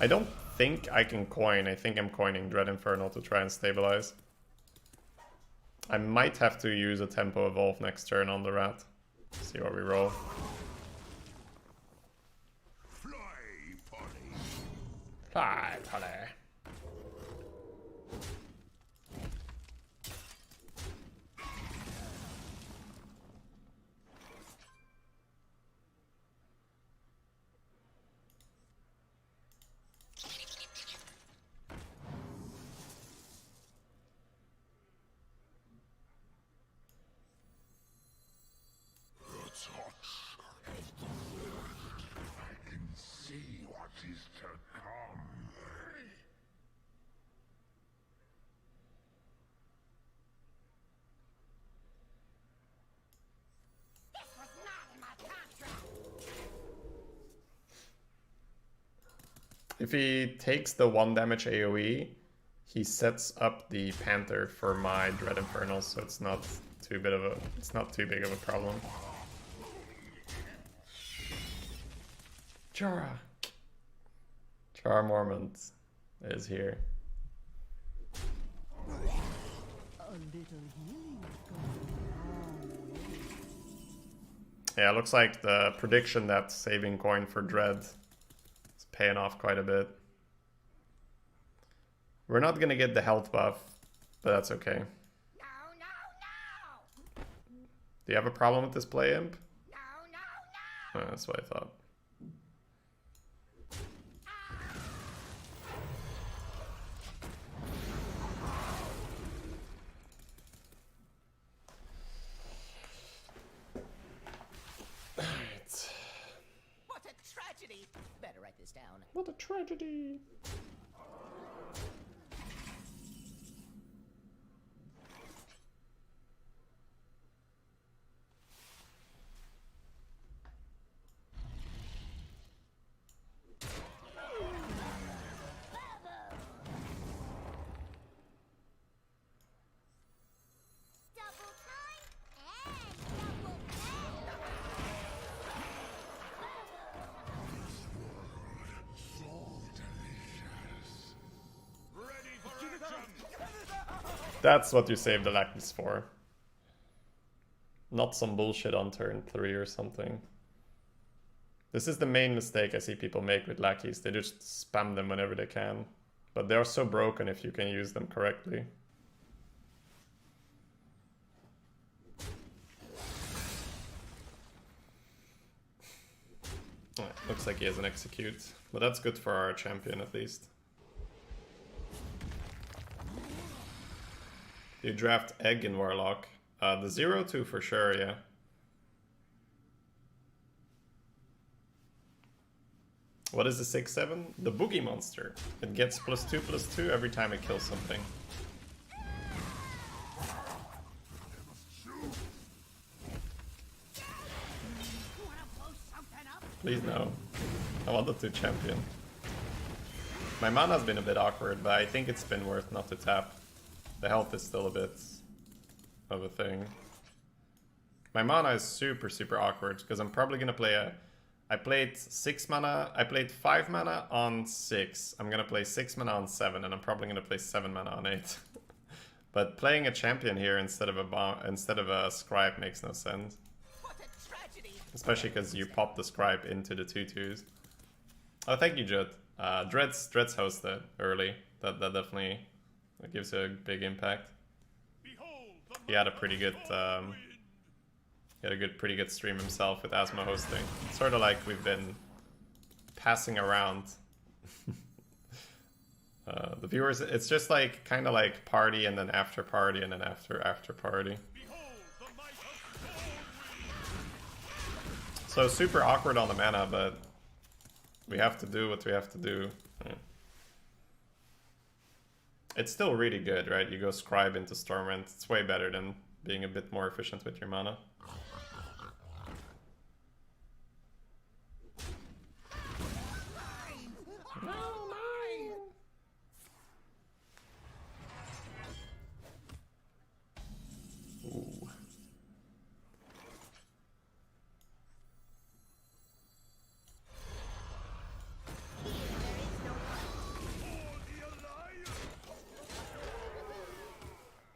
I don't think I can coin. I think I'm coining Dread Infernal to try and stabilize. I might have to use a Tempo Evolve next turn on the rat. See what we roll. Fly, Polly. If he takes the 1 damage AoE, he sets up the Panther for my Dread Infernal, so it's not too big of a problem. Chara. Chara Mormont is here. Yeah, it looks like the prediction that saving coin for Dread paying off quite a bit. We're not gonna get the health buff, but that's okay. No, no, no! Do you have a problem with this play, Imp? No, no, no! Oh, that's what I thought. What a tragedy! Better write this down. What a tragedy! Double time and double pay. Ready for action! That's what you save the lackeys for. Not some bullshit on turn 3 or something. This is the main mistake I see people make with lackeys. They just spam them whenever they can. But they are so broken if you can use them correctly. Looks like he has an execute. But that's good for our champion at least. You draft Egg in Warlock. The 0-2 for sure, yeah. What is the 6-7? The Boogie Monster. It gets +2/+2 every time it kills something. Please no. I wanted to champion. My mana's been a bit awkward, but I think it's been worth not to tap. The health is still a bit of a thing. My mana is super, super awkward because I'm probably gonna play a... I played 6 mana, I played 5 mana on 6. I'm gonna play 6 mana on 7, and I'm probably gonna play 7 mana on 8. But playing a champion here instead of a scribe makes no sense. What a tragedy! Especially because you pop the scribe into the 2/2s. Oh, thank you, Judd. Dreads hosted early. That definitely gives a big impact. Behold the He had a pretty good pretty good stream himself with Asmo hosting. Sort of like we've been passing around the viewers. It's just like kind of like party and then after party and then after party. Behold the might of storm wind. So super awkward on the mana, but we have to do what we have to do. Yeah. It's still really good, right? You go Scribe into Stormwind. It's way better than being a bit more efficient with your mana. Ooh.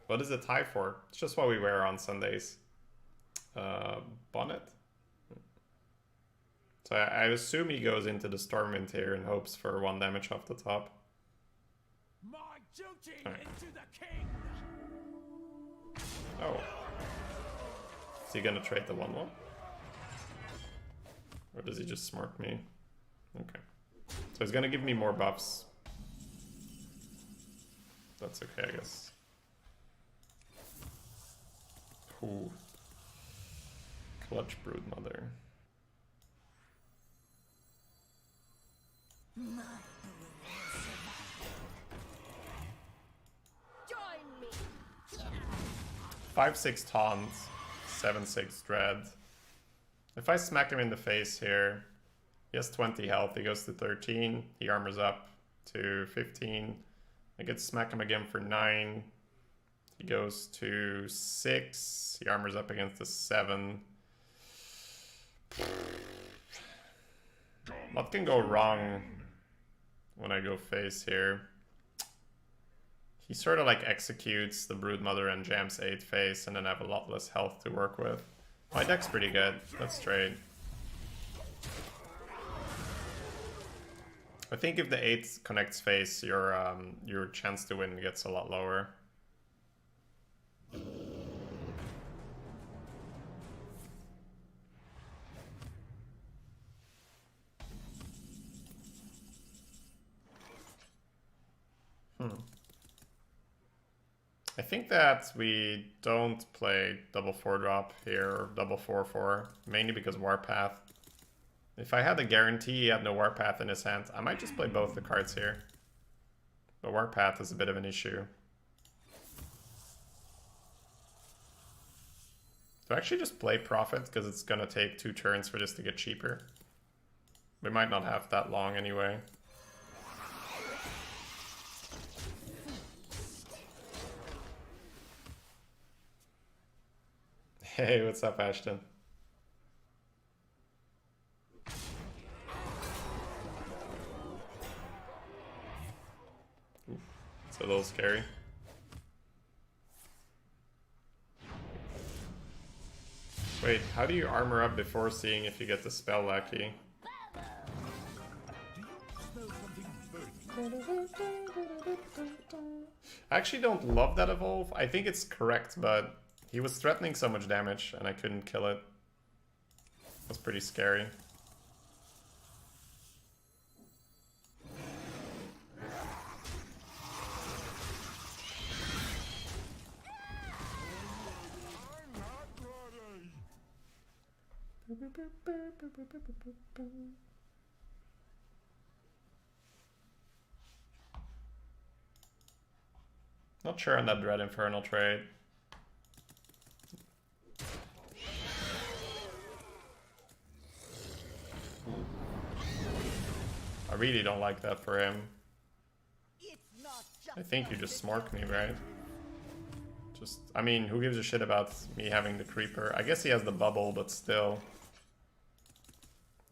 What is a tie for? It's just what we wear on Sundays. Bonnet? So I assume he goes into the Stormwind here and hopes for 1 damage off the top. My duty Alright. is to the king. Oh. Is he gonna trade the 1/1? Or does he just smart me? Okay. So he's gonna give me more buffs. That's okay, I guess. Ooh. Clutch Broodmother. Join me. 5/6 taunt, 7/6 dread. If I smack him in the face here, he has 20 health, he goes to 13, he armors up to 15. I get to smack him again for 9. He goes to 6, he armors up against the 7. What can go wrong when I go face here? He sort of like executes the Broodmother and jams 8 face, and then I have a lot less health to work with. My deck's pretty good. Let's trade. I think if the 8 connects face, your chance to win gets a lot lower. I think that we don't play double 4-drop here, or double 4/4, mainly because Warpath. If I had a guarantee he had no Warpath in his hand, I might just play both the cards here. But Warpath is a bit of an issue. Do I actually just play Prophet, because it's gonna take 2 turns for this to get cheaper? We might not have that long anyway. Hey, what's up, Ashton? Ooh, it's a little scary. Wait, how do you armor up before seeing if you get the spell lucky? I actually don't love that evolve. I think it's correct, but he was threatening so much damage and I couldn't kill it. That's pretty scary. Not sure on that Dread Infernal trade. I really don't like that for him. I think you just smork me, right? Just, I mean, who gives a shit about me having the creeper? I guess he has the bubble, but still.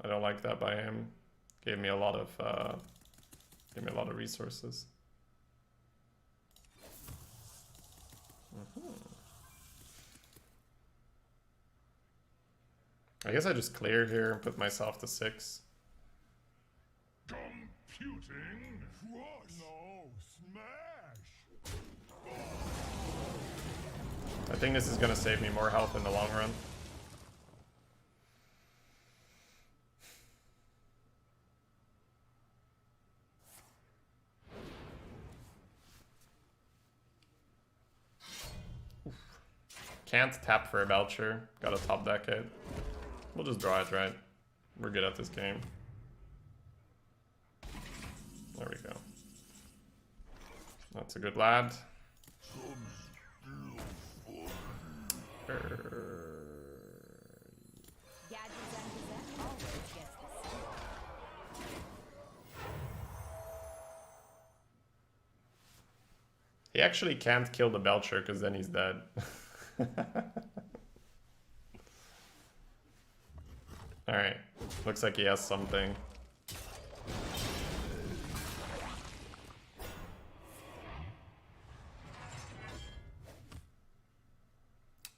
I don't like that by him. Gave me a lot of resources. I guess I just clear here and put myself to 6. Computing. Crush. No, smash. I think this is gonna save me more health in the long run. Oof. Can't tap for a Belcher. Got a top deck it. We'll just draw it, right? We're good at this game. There we go. That's a good lad. He actually can't kill the Belcher because then he's dead. Alright, looks like he has something.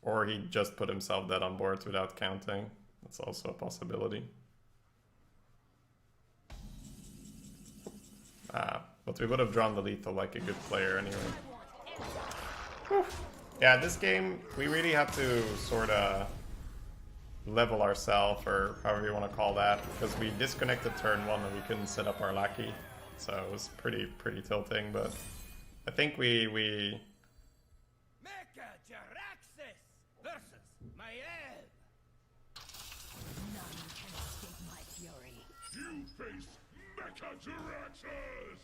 Or he just put himself dead on board without counting. That's also a possibility. But we would have drawn the lethal like a good player anyway. Whew. Yeah, this game, we really had to sort of level ourselves, or however you want to call that, because we disconnected turn 1 and we couldn't set up our lackey. So it was pretty tilting, but I think we Mecha Jaraxxus versus Maiev. None can escape my fury. You face Mechajaraxxus.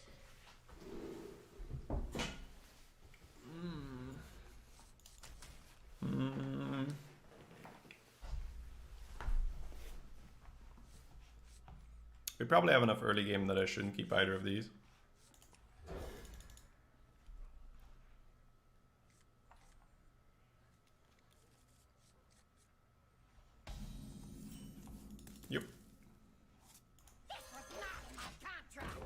We probably have enough early game that I shouldn't keep either of these. Yep. This was not in my contract.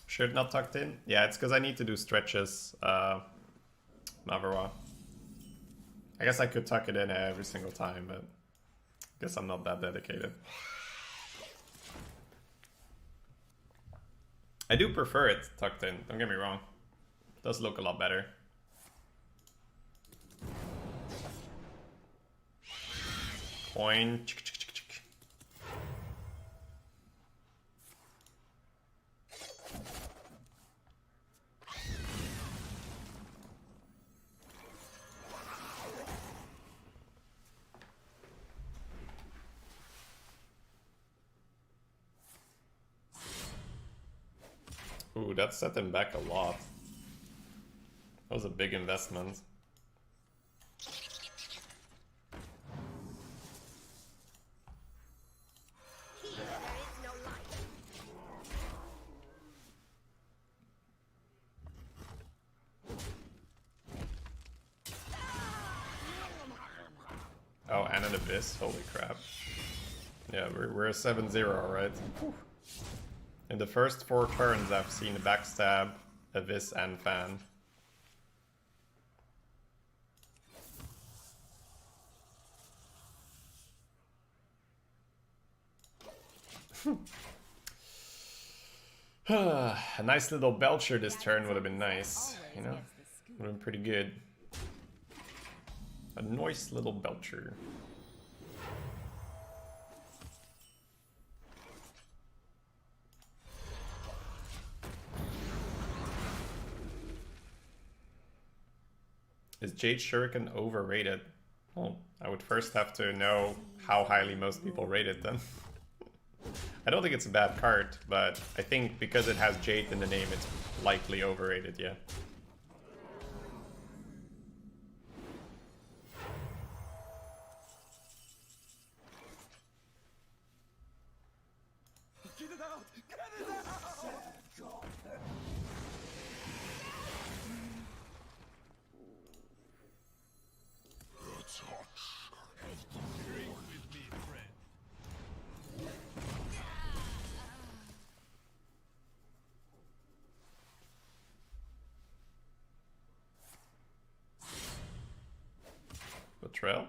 Shirt not tucked in? Yeah, it's because I need to do stretches, Navarra. I guess I could tuck it in every single time, but I guess I'm not that dedicated. I do prefer it tucked in, don't get me wrong. It does look a lot better. Coin. Ooh, that set them back a lot. That was a big investment. Here there is no light. Oh, and an Abyss, holy crap. Yeah, we're a 7-0, alright. In the first 4 turns, I've seen Backstab, Abyss, and Fan. A nice little Belcher this turn would have been nice, you know? Would have been pretty good. A nice little Belcher. Is Jade Shuriken overrated? Well, I would first have to know how highly most people rate it then. I don't think it's a bad card, but I think because it has Jade in the name, it's likely overrated, yeah. Betrayal?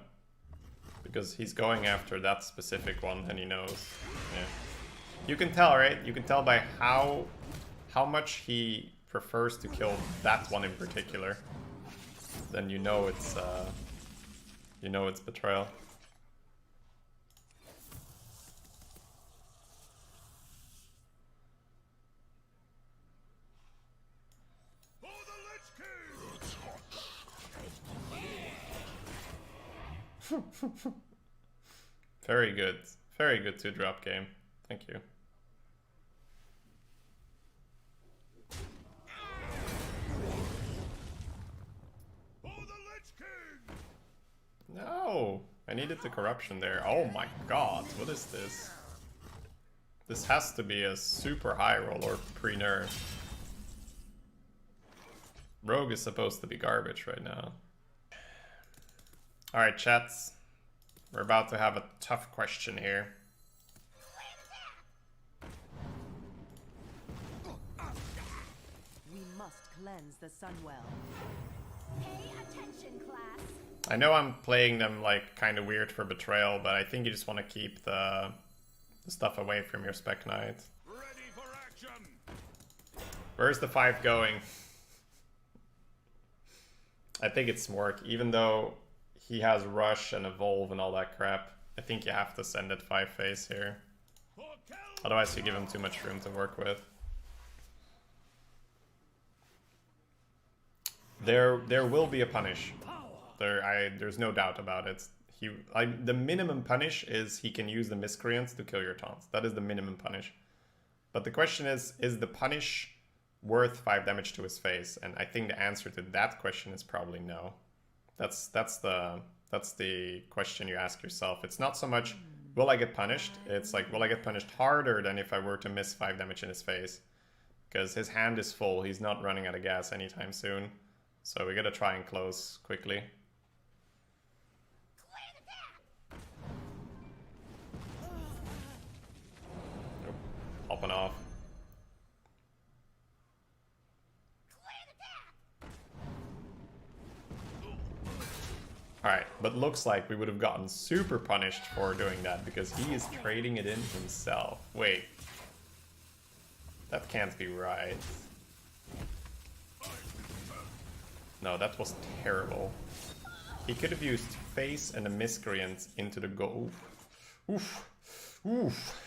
Because he's going after that specific one and he knows. Yeah. You can tell, right? You can tell by how much he prefers to kill that one in particular. Then you know it's Betrayal. Very good. Very good 2-drop game. Thank you. No! I needed the corruption there. Oh my god, what is this? This has to be a super high roll or pre-nerf. Rogue is supposed to be garbage right now. Alright, chats. We're about to have a tough question here. We must cleanse the Sunwell. Pay attention, class. I know I'm playing them like kind of weird for Betrayal, but I think you just want to keep the stuff away from your Spec Knight. Ready for action. Where's the 5 going? I think it's Smork, even though he has Rush and Evolve and all that crap. I think you have to send it 5 face here. Otherwise you give him too much room to work with. There will be a punish. There's no doubt about it. The minimum punish is he can use the Miscreants to kill your taunts. That is the minimum punish. But the question is the punish worth 5 damage to his face? And I think the answer to that question is probably no. That's the question you ask yourself. It's not so much, will I get punished? It's like, will I get punished harder than if I were to miss 5 damage in his face? Because his hand is full. He's not running out of gas anytime soon. So we gotta try and close quickly. Nope. Hopping off. Alright, but looks like we would have gotten super punished for doing that because he is trading it in himself. Wait. That can't be right. No, that was terrible. He could have used Face and a Miscreant into the goal. Oof. Oof.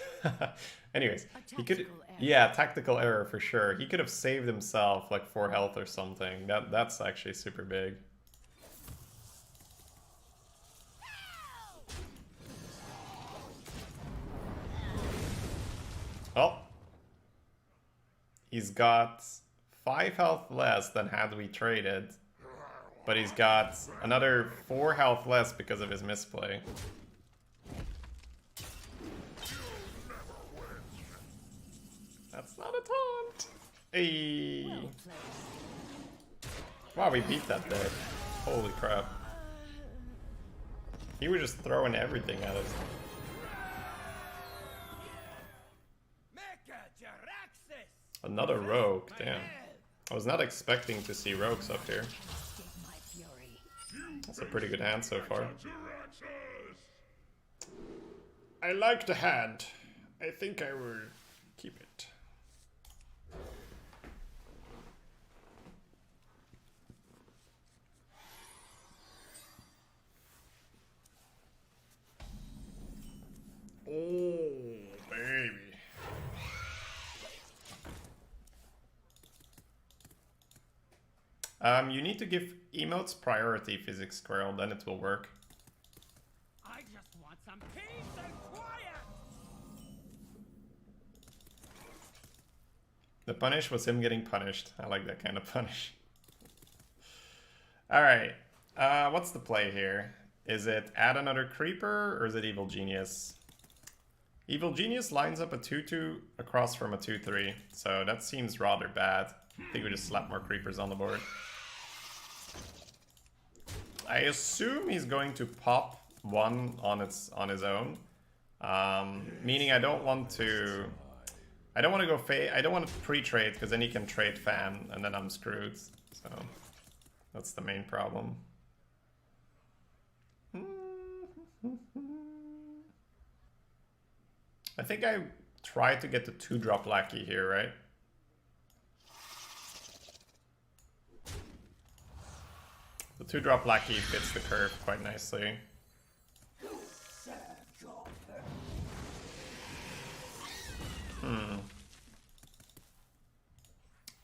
Anyways, he could... Yeah, tactical error for sure. He could have saved himself like 4 health or something. That's actually super big. Well, he's got 5 health less than had we traded, but he's got another 4 health less because of his misplay. That's not a taunt. Hey. Wow, we beat that there. Holy crap. He was just throwing everything at us. Another rogue, damn. I was not expecting to see rogues up here. That's a pretty good hand so far. I like the hand. I think I will keep it. Oh, baby. You need to give emotes priority, Physics Squirrel, then it will work. I just want some peace and quiet. The punish was him getting punished. I like that kind of punish. Alright, what's the play here? Is it add another creeper or is it Evil Genius? Evil Genius lines up a 2-2 across from a 2-3, so that seems rather bad. I think we just slap more creepers on the board. I assume he's going to pop one on his own, meaning I don't want to go I don't want to pre-trade because then he can trade fan and then I'm screwed. So that's the main problem. I think I tried to get the 2-drop Lackey here, right? The 2-drop Lackey fits the curve quite nicely.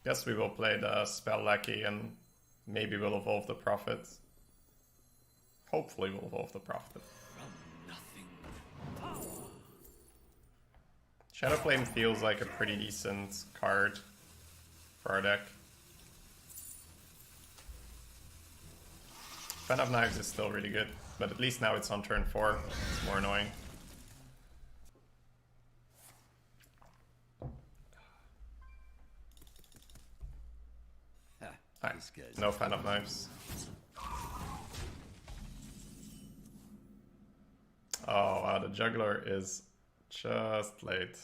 Guess we will play the Spell Lackey and maybe we'll evolve the Prophet. Hopefully we'll evolve the Prophet. Shadow Flame feels like a pretty decent card for our deck. Fan of Knives is still really good, but at least now it's on turn 4. It's more annoying. No Fan of Knives. Oh wow, the Juggler is just late.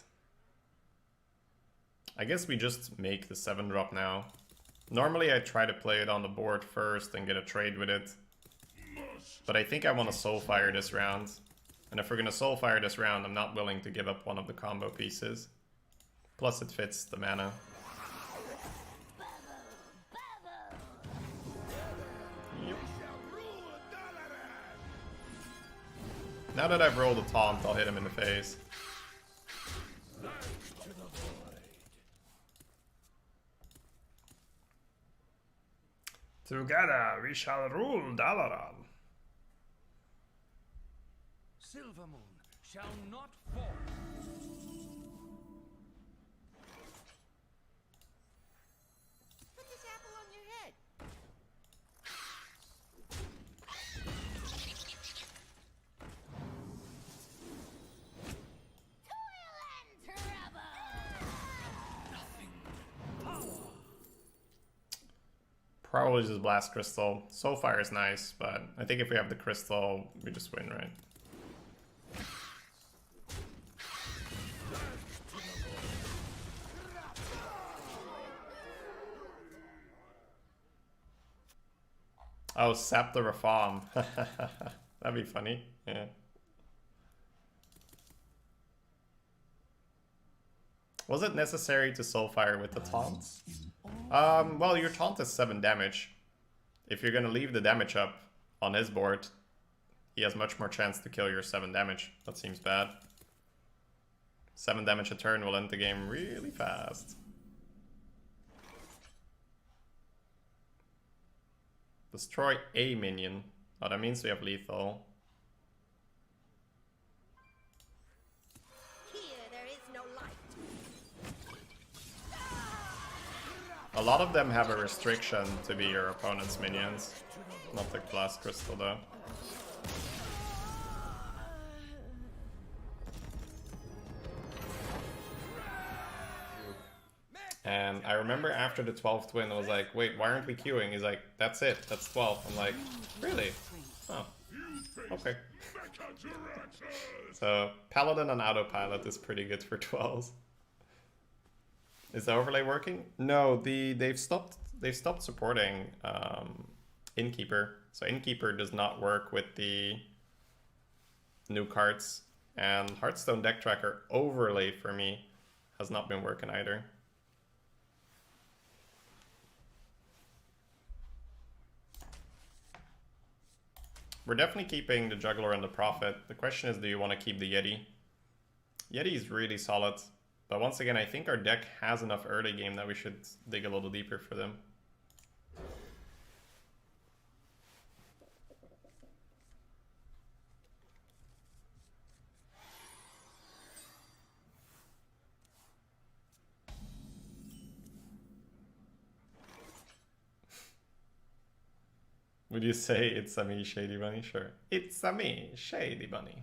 I guess we just make the 7-drop now. Normally I try to play it on the board first and get a trade with it. But I think I want to Soulfire this round. And if we're going to Soulfire this round, I'm not willing to give up one of the combo pieces. Plus it fits the mana. Yep. Now that I've rolled a taunt, I'll hit him in the face. Together we shall rule Dalaran. Silver Moon shall not fall. Put this apple on your head. Toil and trouble. Probably just Blast Crystal. Soulfire is nice, but I think if we have the Crystal, we just win, right? Oh, sap the Reform. That'd be funny. Yeah. Was it necessary to Soulfire with the taunt? Well, your taunt is 7 damage. If you're gonna leave the damage up on his board, he has much more chance to kill your 7 damage. That seems bad. 7 damage a turn will end the game really fast. Destroy a minion. Oh, that means we have lethal. Here there is no light. A lot of them have a restriction to be your opponent's minions. Not the Blast Crystal though. And I remember after the 12th win, I was like, wait, why aren't we queuing? He's like, that's it, that's 12. I'm like, really? Oh, okay. So, Paladin on autopilot is pretty good for 12s. Is the overlay working? No, they've stopped supporting Innkeeper. So Innkeeper does not work with the new cards. And Hearthstone Deck Tracker overlay for me has not been working either. We're definitely keeping the Juggler and the Prophet. The question is, do you want to keep the Yeti? Yeti is really solid. But once again, I think our deck has enough early game that we should dig a little deeper for them. Would you say it's a me, Shadybunny? Sure. It's a me, Shadybunny.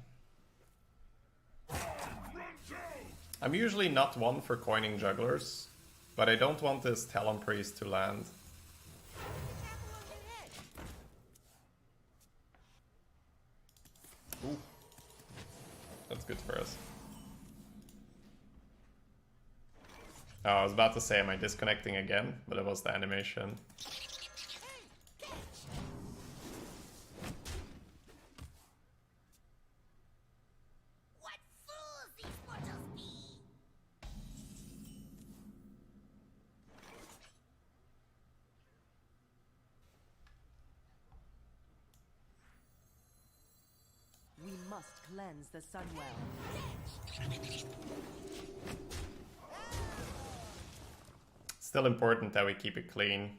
I'm usually not one for coining jugglers, but I don't want this Talon Priest to land. Ooh. That's good for us. Oh, I was about to say, am I disconnecting again? But it was the animation. must cleanse the Sunwell. Still important that we keep it clean.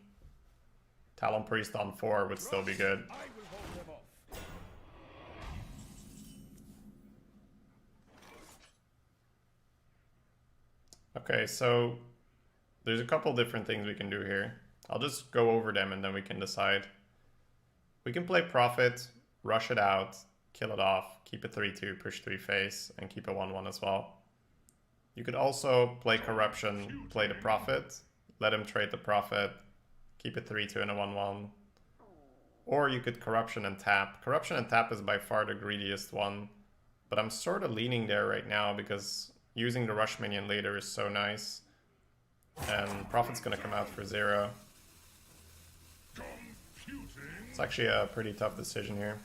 Talon Priest on 4 would still be good. I will hold them off. Okay, so there's a couple different things we can do here. I'll just go over them and then we can decide. We can play Prophet, rush it out, kill it off, keep a 3-2, push 3 face, and keep a 1-1 as well. You could also play Corruption, play the Prophet, let him trade the Prophet, keep a 3-2 and a 1-1. Or you could Corruption and tap. Corruption and tap is by far the greediest one, but I'm sort of leaning there right now because using the rush minion later is so nice. And Prophet's gonna come out for 0. It's actually a pretty tough decision here.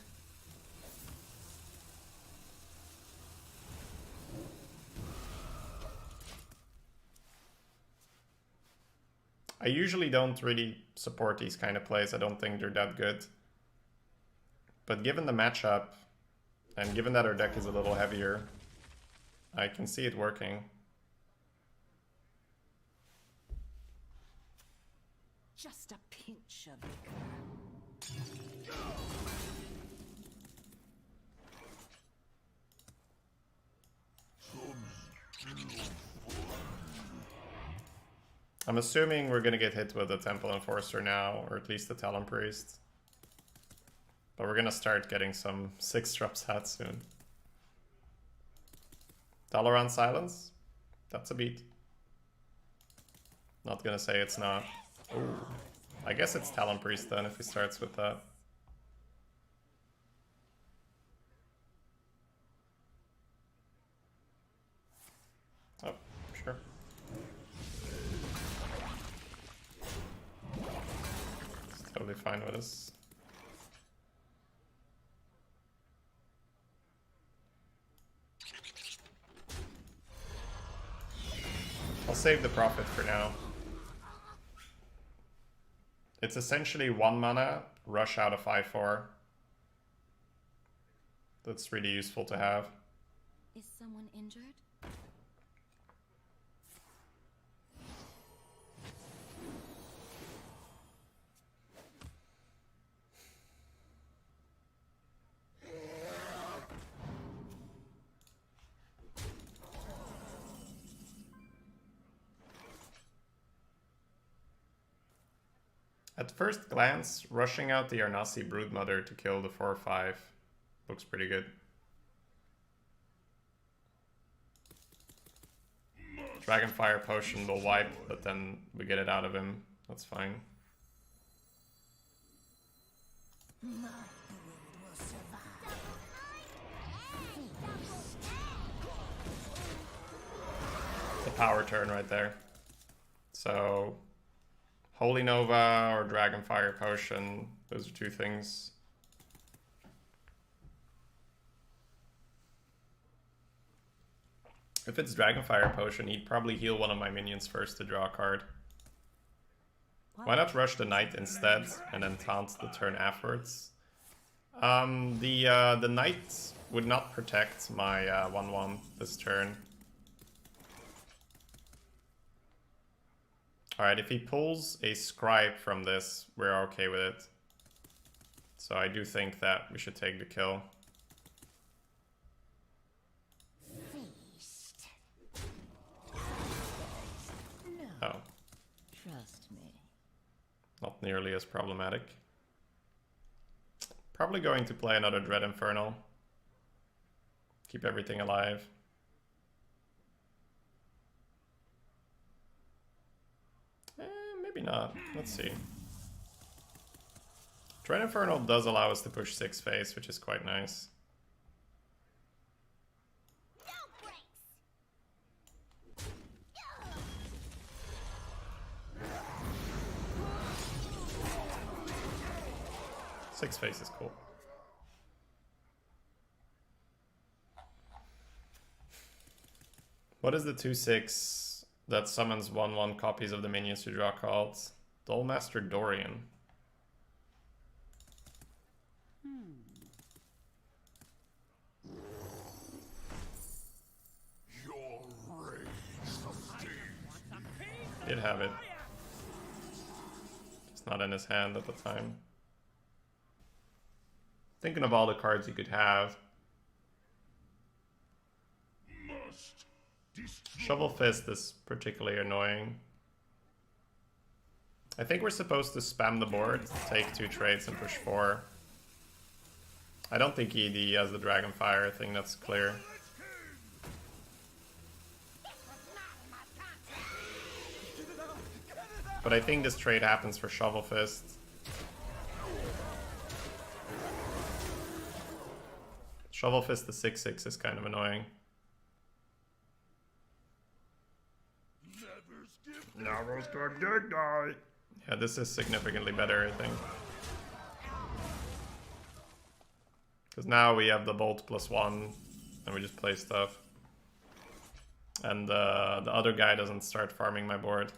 I usually don't really support these kind of plays. I don't think they're that good. But given the matchup, and given that our deck is a little heavier, I can see it working. Just a pinch of liquor. I'm assuming we're gonna get hit with the Temple Enforcer now, or at least the Talon Priest. But we're gonna start getting some 6-drops out soon. Dalaran Silence? That's a beat. Not gonna say it's not. Ooh. I guess it's Talon Priest then if he starts with that. Oh, sure. It's totally fine with us. I'll save the Prophet for now. It's essentially 1 mana, rush out a 5-4. That's really useful to have. Is someone injured? At first glance, rushing out the Arnasi Broodmother to kill the 4-5 looks pretty good. Dragonfire Potion will wipe, but then we get it out of him. That's fine. The power turn right there. So Holy Nova or Dragonfire Potion, those are two things. If it's Dragonfire Potion, he'd probably heal one of my minions first to draw a card. Why not rush the Knight instead and then taunt the turn afterwards? The Knight would not protect my 1-1 this turn. Alright, if he pulls a Scribe from this, we're okay with it. So I do think that we should take the kill. Oh. Trust me. Not nearly as problematic. Probably going to play another Dread Infernal. Keep everything alive. Maybe not. Let's see. Dread Infernal does allow us to push 6 face, which is quite nice. Six face is cool. What is the 2/6 that summons 1/1 copies of the minions to draw cards? Duelmaster Dorian. did have it. Just not in his hand at the time. Thinking of all the cards he could have. Must destroy. Shovel Fist is particularly annoying. I think we're supposed to spam the board, take 2 trades and push 4. I don't think ED has the Dragonfire, I think that's clear. But I think this trade happens for Shovel Fist. Shovel Fist the 6/6 is kind of annoying. Never skip this. Yeah, this is significantly better, I think. Because now we have the Bolt +1, and we just play stuff. And the other guy doesn't start farming my board.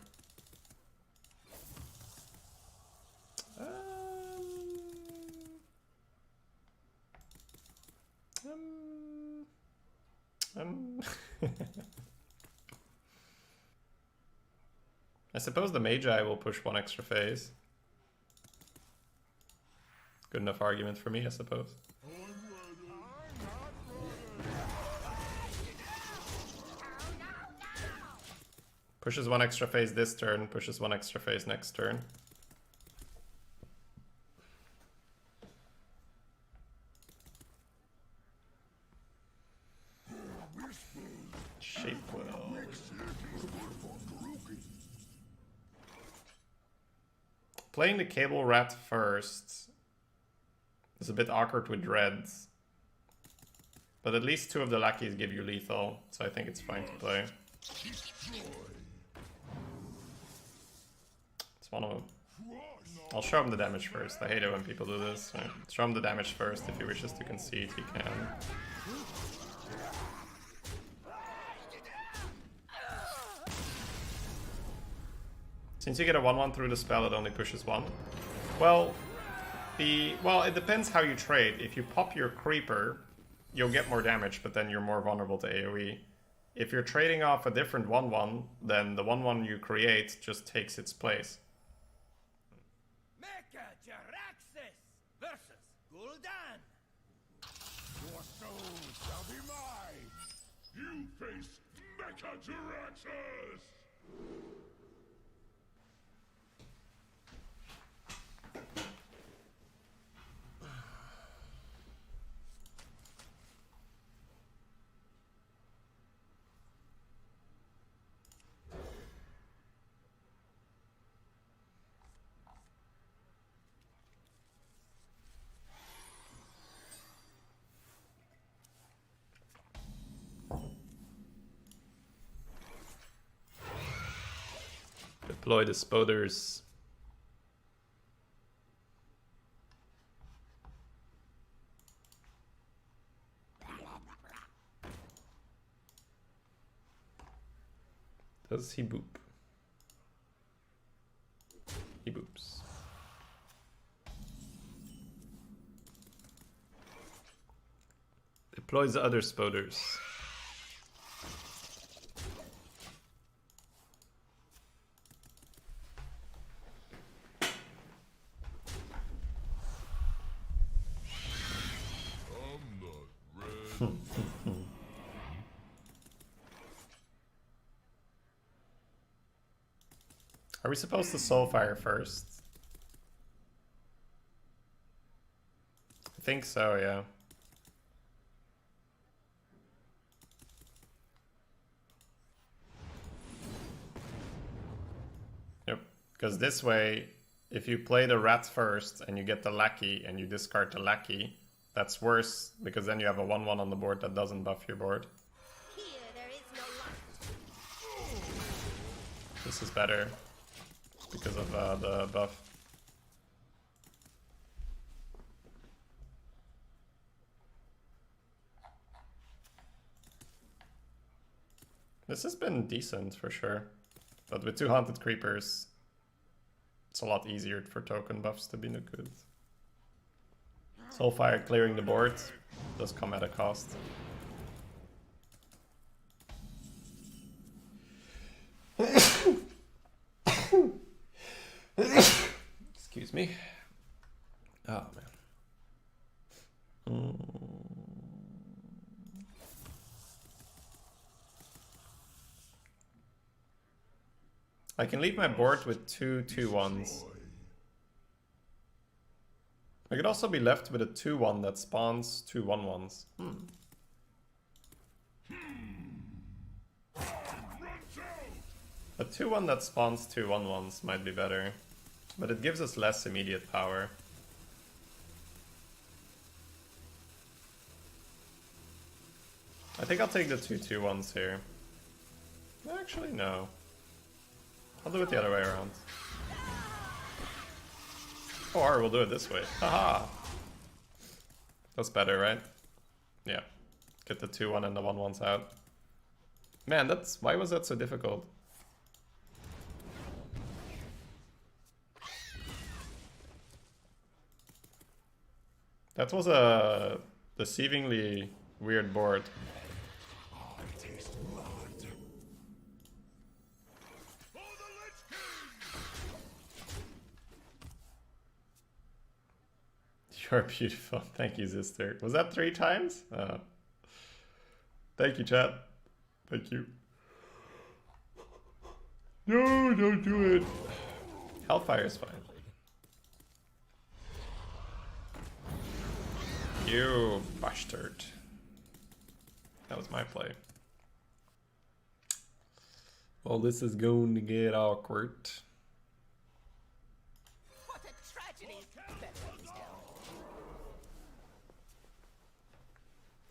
I suppose the Magi will push 1 extra phase. Good enough argument for me, I suppose. Pushes 1 extra phase this turn, pushes 1 extra phase next turn. Shapewill. Playing the Cable Rat first is a bit awkward with Dreads. But at least 2 of the lackeys give you lethal, so I think it's fine to play. It's one of them. I'll show him the damage first. I hate it when people do this. Right. Show him the damage first. If he wishes to concede, he can. Since you get a 1/1 through the spell, it only pushes 1. Well, it depends how you trade. If you pop your creeper, you'll get more damage, but then you're more vulnerable to AoE. If you're trading off a different 1/1, then the 1/1 you create just takes its place. Mecha Jaraxxus versus Gul'dan. Your soul shall be mine. You face Mechajaraxxus. Deploy the Spoders. Does he boop? He boops. Deploys the other Spoders. Are we supposed to Soulfire first? I think so, yeah. Yep, because this way, if you play the rat first and you get the lackey and you discard the lackey, that's worse because then you have a 1/1 on the board that doesn't buff your board. Here there is no light. This is better because of the buff. This has been decent for sure, but with 2 Haunted Creepers, it's a lot easier for token buffs to be no good. Soulfire clearing the board does come at a cost. I can leave my board with 2/2/1s. I could also be left with a 2/1 that spawns 2/1/1s. A 2/1 that spawns 2/1/1s might be better, but it gives us less immediate power. I think I'll take the 2/2/1s here. Actually, no. I'll do it the other way around. Or we'll do it this way. Haha! That's better, right? Yeah. Get the 2/1 and the 1/1s out. Man, that's... why was that so difficult? That was a deceivingly weird board. You're beautiful. Thank you, sister. Was that 3 times? Thank you, chat. Thank you. No, don't do it. Hellfire is fine. You bastard. That was my play. Well, this is going to get awkward. What a tragedy!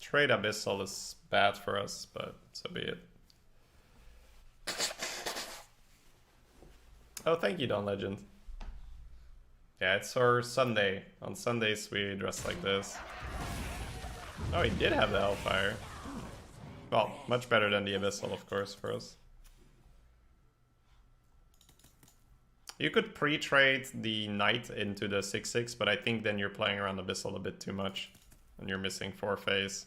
Trade Abyssal is bad for us, but so be it. Oh, thank you, Don Legend. Yeah, it's our Sunday. On Sundays we dress like this. Oh, he did have the Hellfire. Well, much better than the Abyssal, of course, for us. You could pre-trade the Knight into the 6/6, but I think then you're playing around Abyssal a bit too much. And you're missing 4 phase.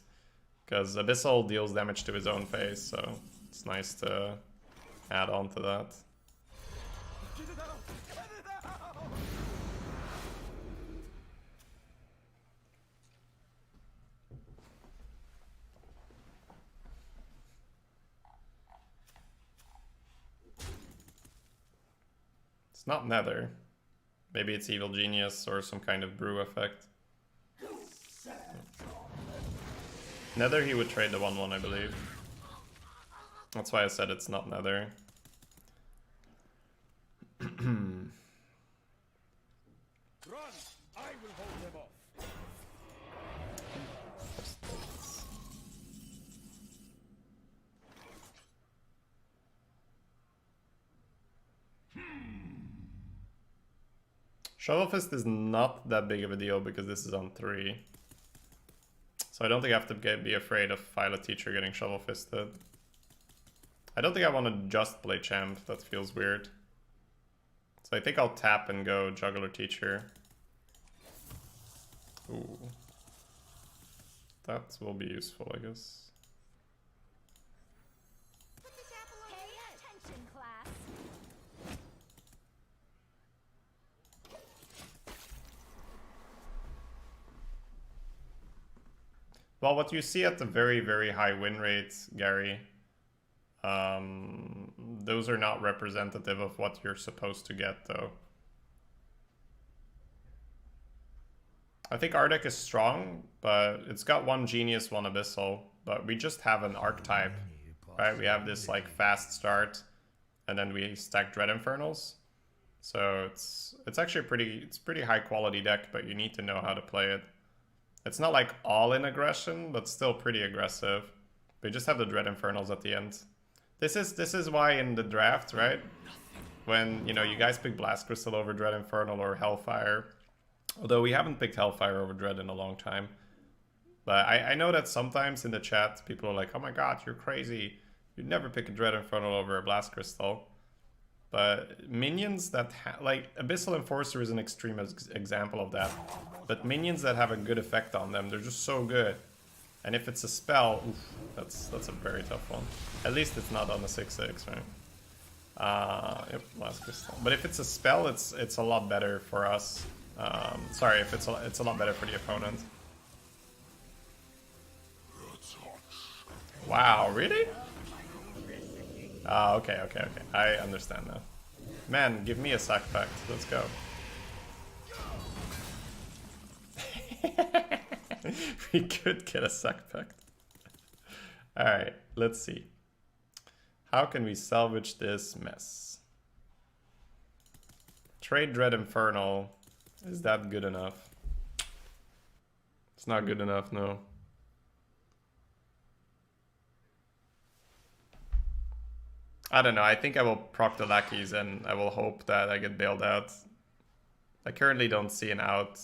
Because Abyssal deals damage to his own phase, so it's nice to add on to that. It's not Nether. Maybe it's Evil Genius or some kind of brew effect. Nether he would trade the 1/1, I believe. That's why I said it's not Nether. Run! I will hold them off. Shovel Fist is not that big of a deal because this is on 3. So I don't think I have to be afraid of Violet Teacher getting Shovel Fisted. I don't think I want to just play Champ, that feels weird. So I think I'll tap and go Juggler Teacher. Ooh. That will be useful, I guess. Put this apple over here. Attention, class. Well, what you see at the very, very high win rates, Gary, those are not representative of what you're supposed to get, though. I think our deck is strong, but it's got 1 Genius, 1 Abyssal, but we just have an archetype, right? We have this like fast start, and then we stack Dread Infernals. So it's actually pretty high quality deck, but you need to know how to play it. It's not like all in aggression, but still pretty aggressive. We just have the Dread Infernals at the end. This is why in the draft, right? When, you know, you guys pick Blast Crystal over Dread Infernal or Hellfire. Although we haven't picked Hellfire over Dread in a long time. But I know that sometimes in the chat, people are like, oh my god, you're crazy. You'd never pick a Dread Infernal over a Blast Crystal. But minions that like Abyssal Enforcer is an extreme example of that. But minions that have a good effect on them, they're just so good. And if it's a spell, oof, that's a very tough one. At least it's not on the 6/6, right? Yep, Blast Crystal. But if it's a spell, it's a lot better for us. Sorry, if it's a lot better for the opponent. Wow, really? Ah, okay. I understand now. Man, give me a sack pact. Let's go. We could get a sack pact. Alright, let's see. How can we salvage this mess? Trade Dread Infernal. Is that good enough? It's not good enough, no. I don't know, I think I will proc the lackeys and I will hope that I get bailed out. I currently don't see an out.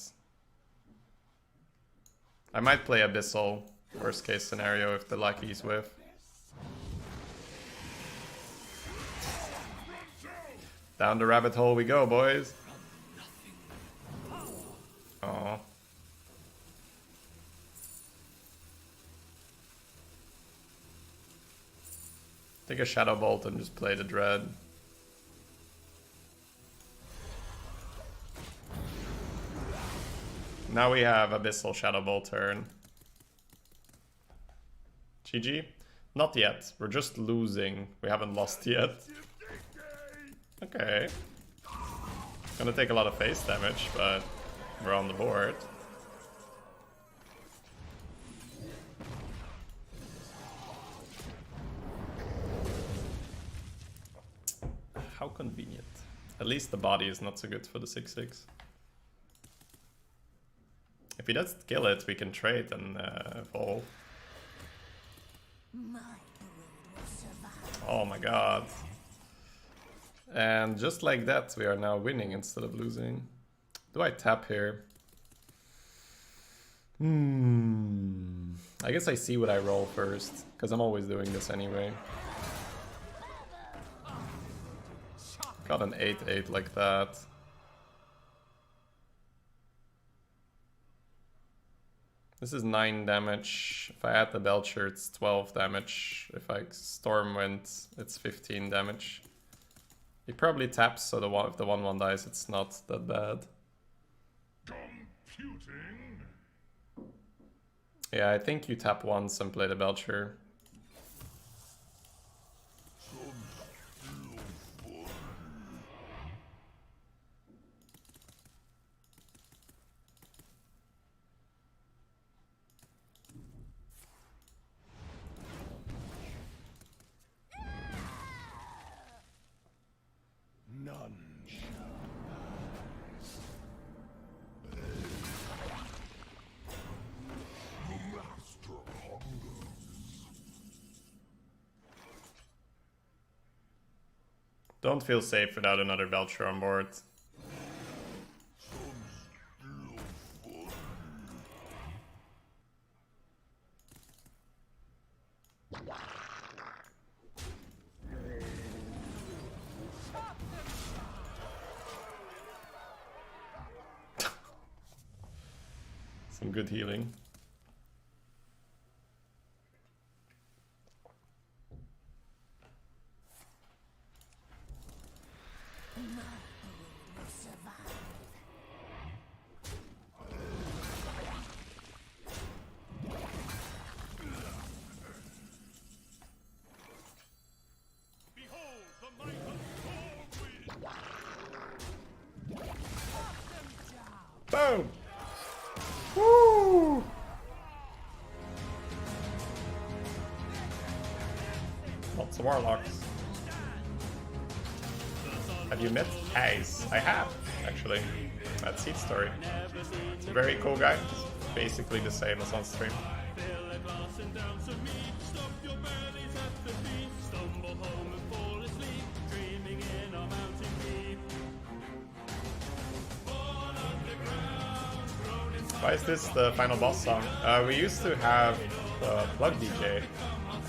I might play Abyssal, worst case scenario, if the lackeys whiff. Down the rabbit hole we go, boys. Aww. Take a Shadow Bolt and just play the Dread. Now we have Abyssal Shadow Bolt turn. GG? Not yet. We're just losing. We haven't lost yet. Okay. Gonna take a lot of face damage, but we're on the board. How convenient. At least the body is not so good for the 6/6. If he does kill it, we can trade and evolve. Oh my god. And just like that, we are now winning instead of losing. Do I tap here? I guess I see what I roll first, because I'm always doing this anyway. Got an 8/8 like that. This is 9 damage. If I add the Belcher, it's 12 damage. If I Stormwind, it's 15 damage. He probably taps, so if the 1/1 dies, it's not that bad. Computing. Yeah, I think you tap once and play the Belcher. None shall the master hungers. Don't feel safe without another Belcher on board. Some good healing. Behold the might of Stormwind. Boom! Woo! Lots of Warlocks. Have you met Hayes? I have, actually. At Seed Story. It's a very cool guy. It's basically the same as on stream. Why is this the final boss song? We used to have Plug DJ,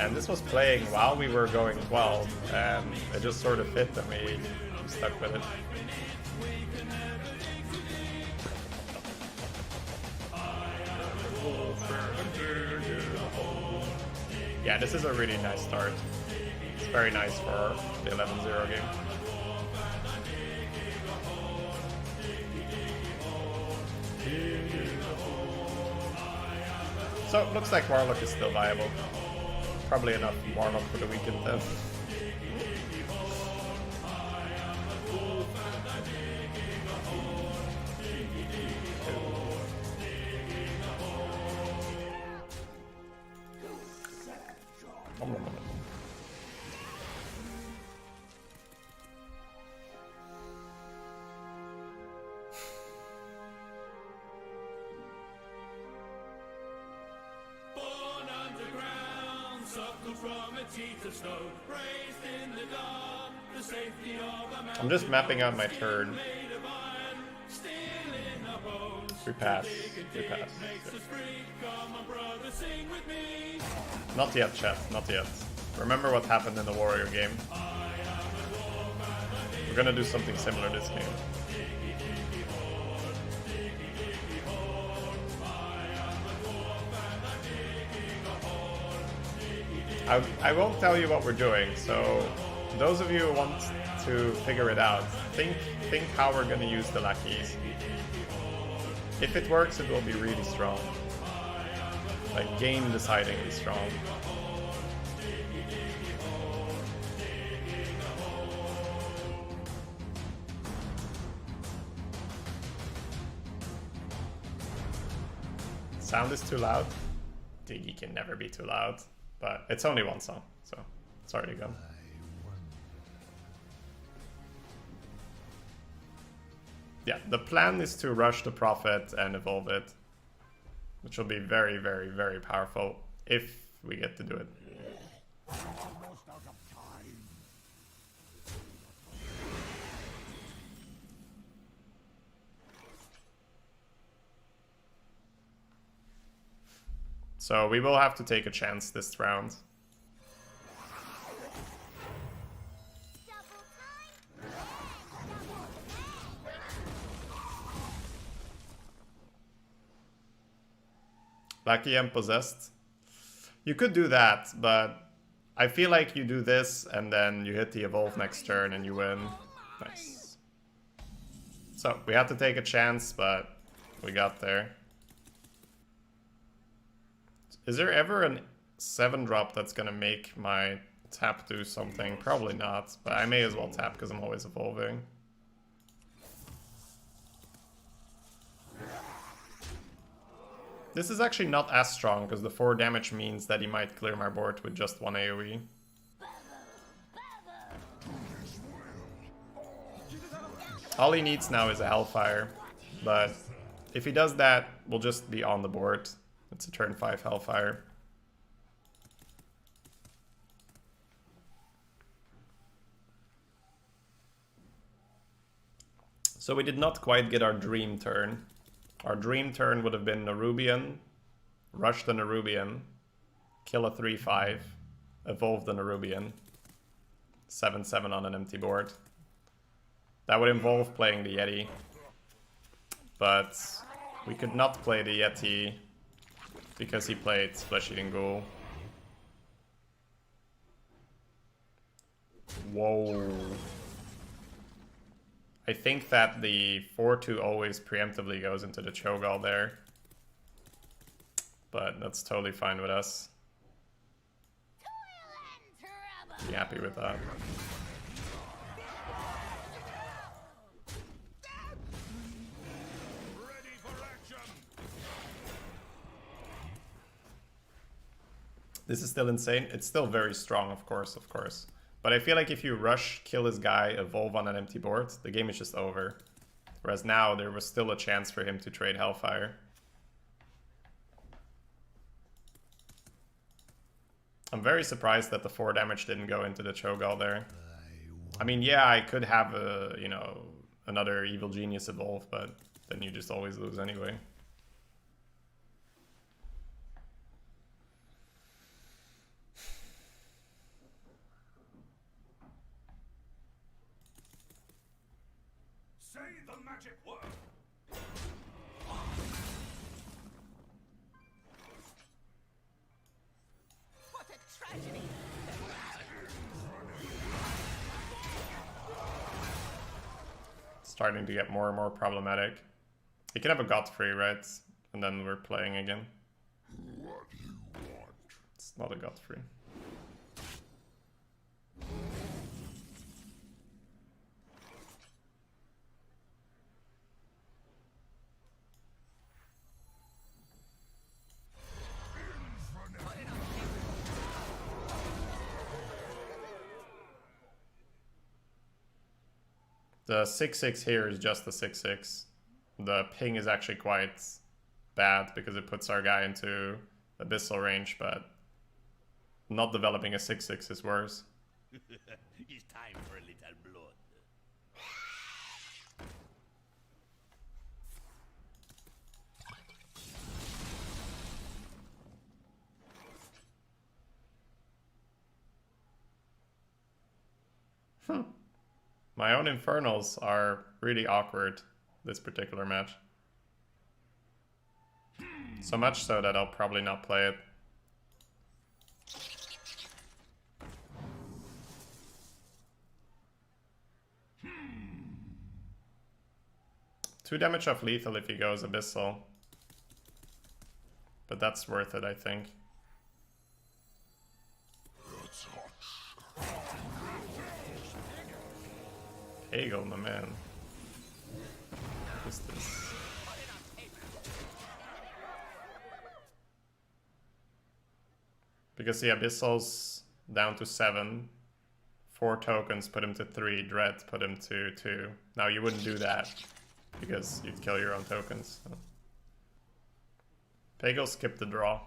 and this was playing while we were going 12, and it just sort of fit and we stuck with it. Yeah, this is a really nice start. It's very nice for the 11-0 game. So, looks like Warlock is still viable. Probably enough Warlock for the weekend then. Born underground, suckled from a teeth of stone, raised in the dark, the safety of a man. I'm just mapping out my turn. Made of iron, still in our bones. We pass. We pass. Makes us free. Come on, brother, sing with me. Not yet, chat. Not yet. Remember what happened in the Warrior game. We're gonna do something similar this game. I won't tell you what we're doing, so those of you who want to figure it out, think how we're gonna use the lackeys. If it works, it will be really strong. Like game decidingly strong. Sound is too loud. Diggy can never be too loud, but it's only one song, so it's already gone. Yeah, the plan is to rush the Prophet and evolve it, which will be very, very, very powerful if we get to do it. So we will have to take a chance this round. Lucky and possessed. You could do that, but I feel like you do this and then you hit the evolve next turn and you win. Nice. So we had to take a chance, but we got there. Is there ever a 7-drop that's gonna make my tap do something? Probably not, but I may as well tap because I'm always evolving. This is actually not as strong because the 4 damage means that he might clear my board with just 1 AoE. All he needs now is a Hellfire, but if he does that, we'll just be on the board. It's a turn 5 Hellfire. So we did not quite get our dream turn. Our dream turn would have been Nerubian, rush the Nerubian, kill a 3-5, evolve the Nerubian, 7-7 on an empty board. That would involve playing the Yeti, but we could not play the Yeti because he played Flesh-Eating Ghoul. Whoa. I think that the 4-2 always preemptively goes into the Cho'Gall there. But that's totally fine with us. Be happy with that. Ready for action. This is still insane. It's still very strong, of course. But I feel like if you rush, kill his guy, evolve on an empty board, the game is just over. Whereas now, there was still a chance for him to trade Hellfire. I'm very surprised that the 4 damage didn't go into the Cho'Gall there. I mean, yeah, I could have a, you know, another Evil Genius evolve, but then you just always lose anyway. Say the magic word. What a tragedy! Starting to get more and more problematic. You can have a Godfrey, right? And then we're playing again. It's not a Godfrey. The 6/6 here is just the 6/6. The ping is actually quite bad because it puts our guy into abyssal range, but not developing a 6/6 is worse. It's time for a little blood. My own Infernals are really awkward this particular match. So much so that I'll probably not play it. Two damage off lethal if he goes abyssal. But that's worth it, I think. Hegel, my man. What's this? Because the Abyssal's down to 7. 4 tokens put him to 3. Dread put him to 2. Now you wouldn't do that because you'd kill your own tokens. So. Pegel skipped the draw.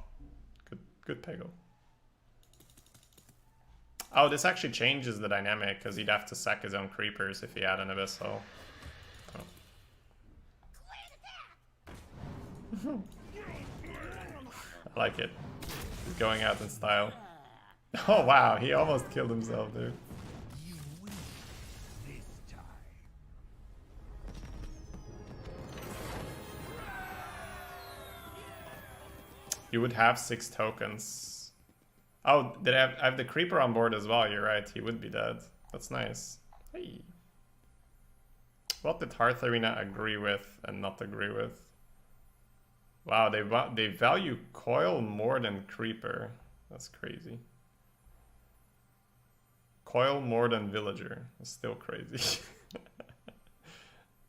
Good Pegel. Oh, this actually changes the dynamic because he'd have to sack his own creepers if he had an Abyssal. Oh. I like it. He's going out in style. Oh wow, he almost killed himself, dude. You would have 6 tokens. Oh, did I have the creeper on board as well? You're right, he would be dead. That's nice. Hey. What did Hearth Arena agree with and not agree with? Wow, they value Coil more than Creeper. That's crazy. Coil more than Villager. That's still crazy.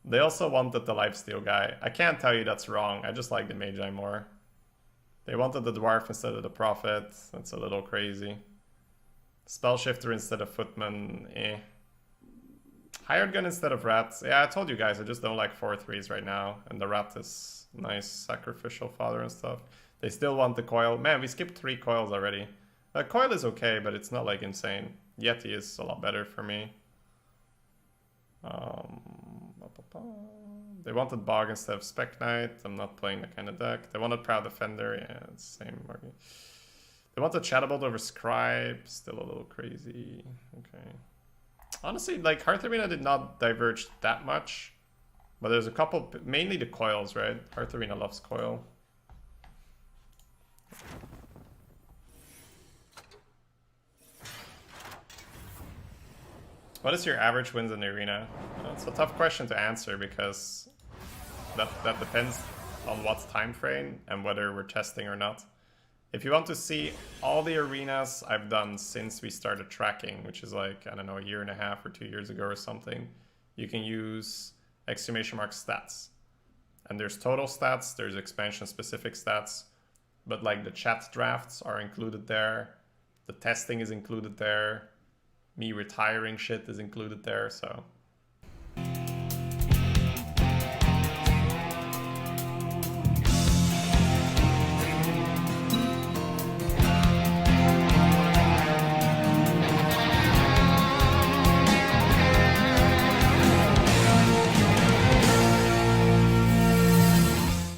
They also wanted the Lifesteal guy. I can't tell you that's wrong. I just like the Magi more. They wanted the Dwarf instead of the Prophet. That's a little crazy. Spellshifter instead of Footman. Eh. Hired Gun instead of Rat. Yeah, I told you guys, I just don't like 4/3s right now. And the Rat is nice, sacrificial fodder and stuff. They still want the Coil. Man, we skipped 3 Coils already. Coil is okay, but it's not like insane. Yeti is a lot better for me. They wanted Bog instead of Spec Knight. I'm not playing that kind of deck. They wanted Proud Defender. Yeah, it's the same market. They wanted Shadowbolt over Scribe. Still a little crazy. Okay. Honestly, like, Hearth Arena did not diverge that much. But there's a couple, mainly the Coils, right? Hearth Arena loves Coil. What is your average wins in the arena? It's a tough question to answer because that depends on what time frame and whether we're testing or not. If you want to see all the arenas I've done since we started tracking, which is like, I don't know, a year and a half or 2 years ago or something, you can use !stats. And there's total stats, there's expansion specific stats, but like the chat drafts are included there, the testing is included there, me retiring shit is included there, so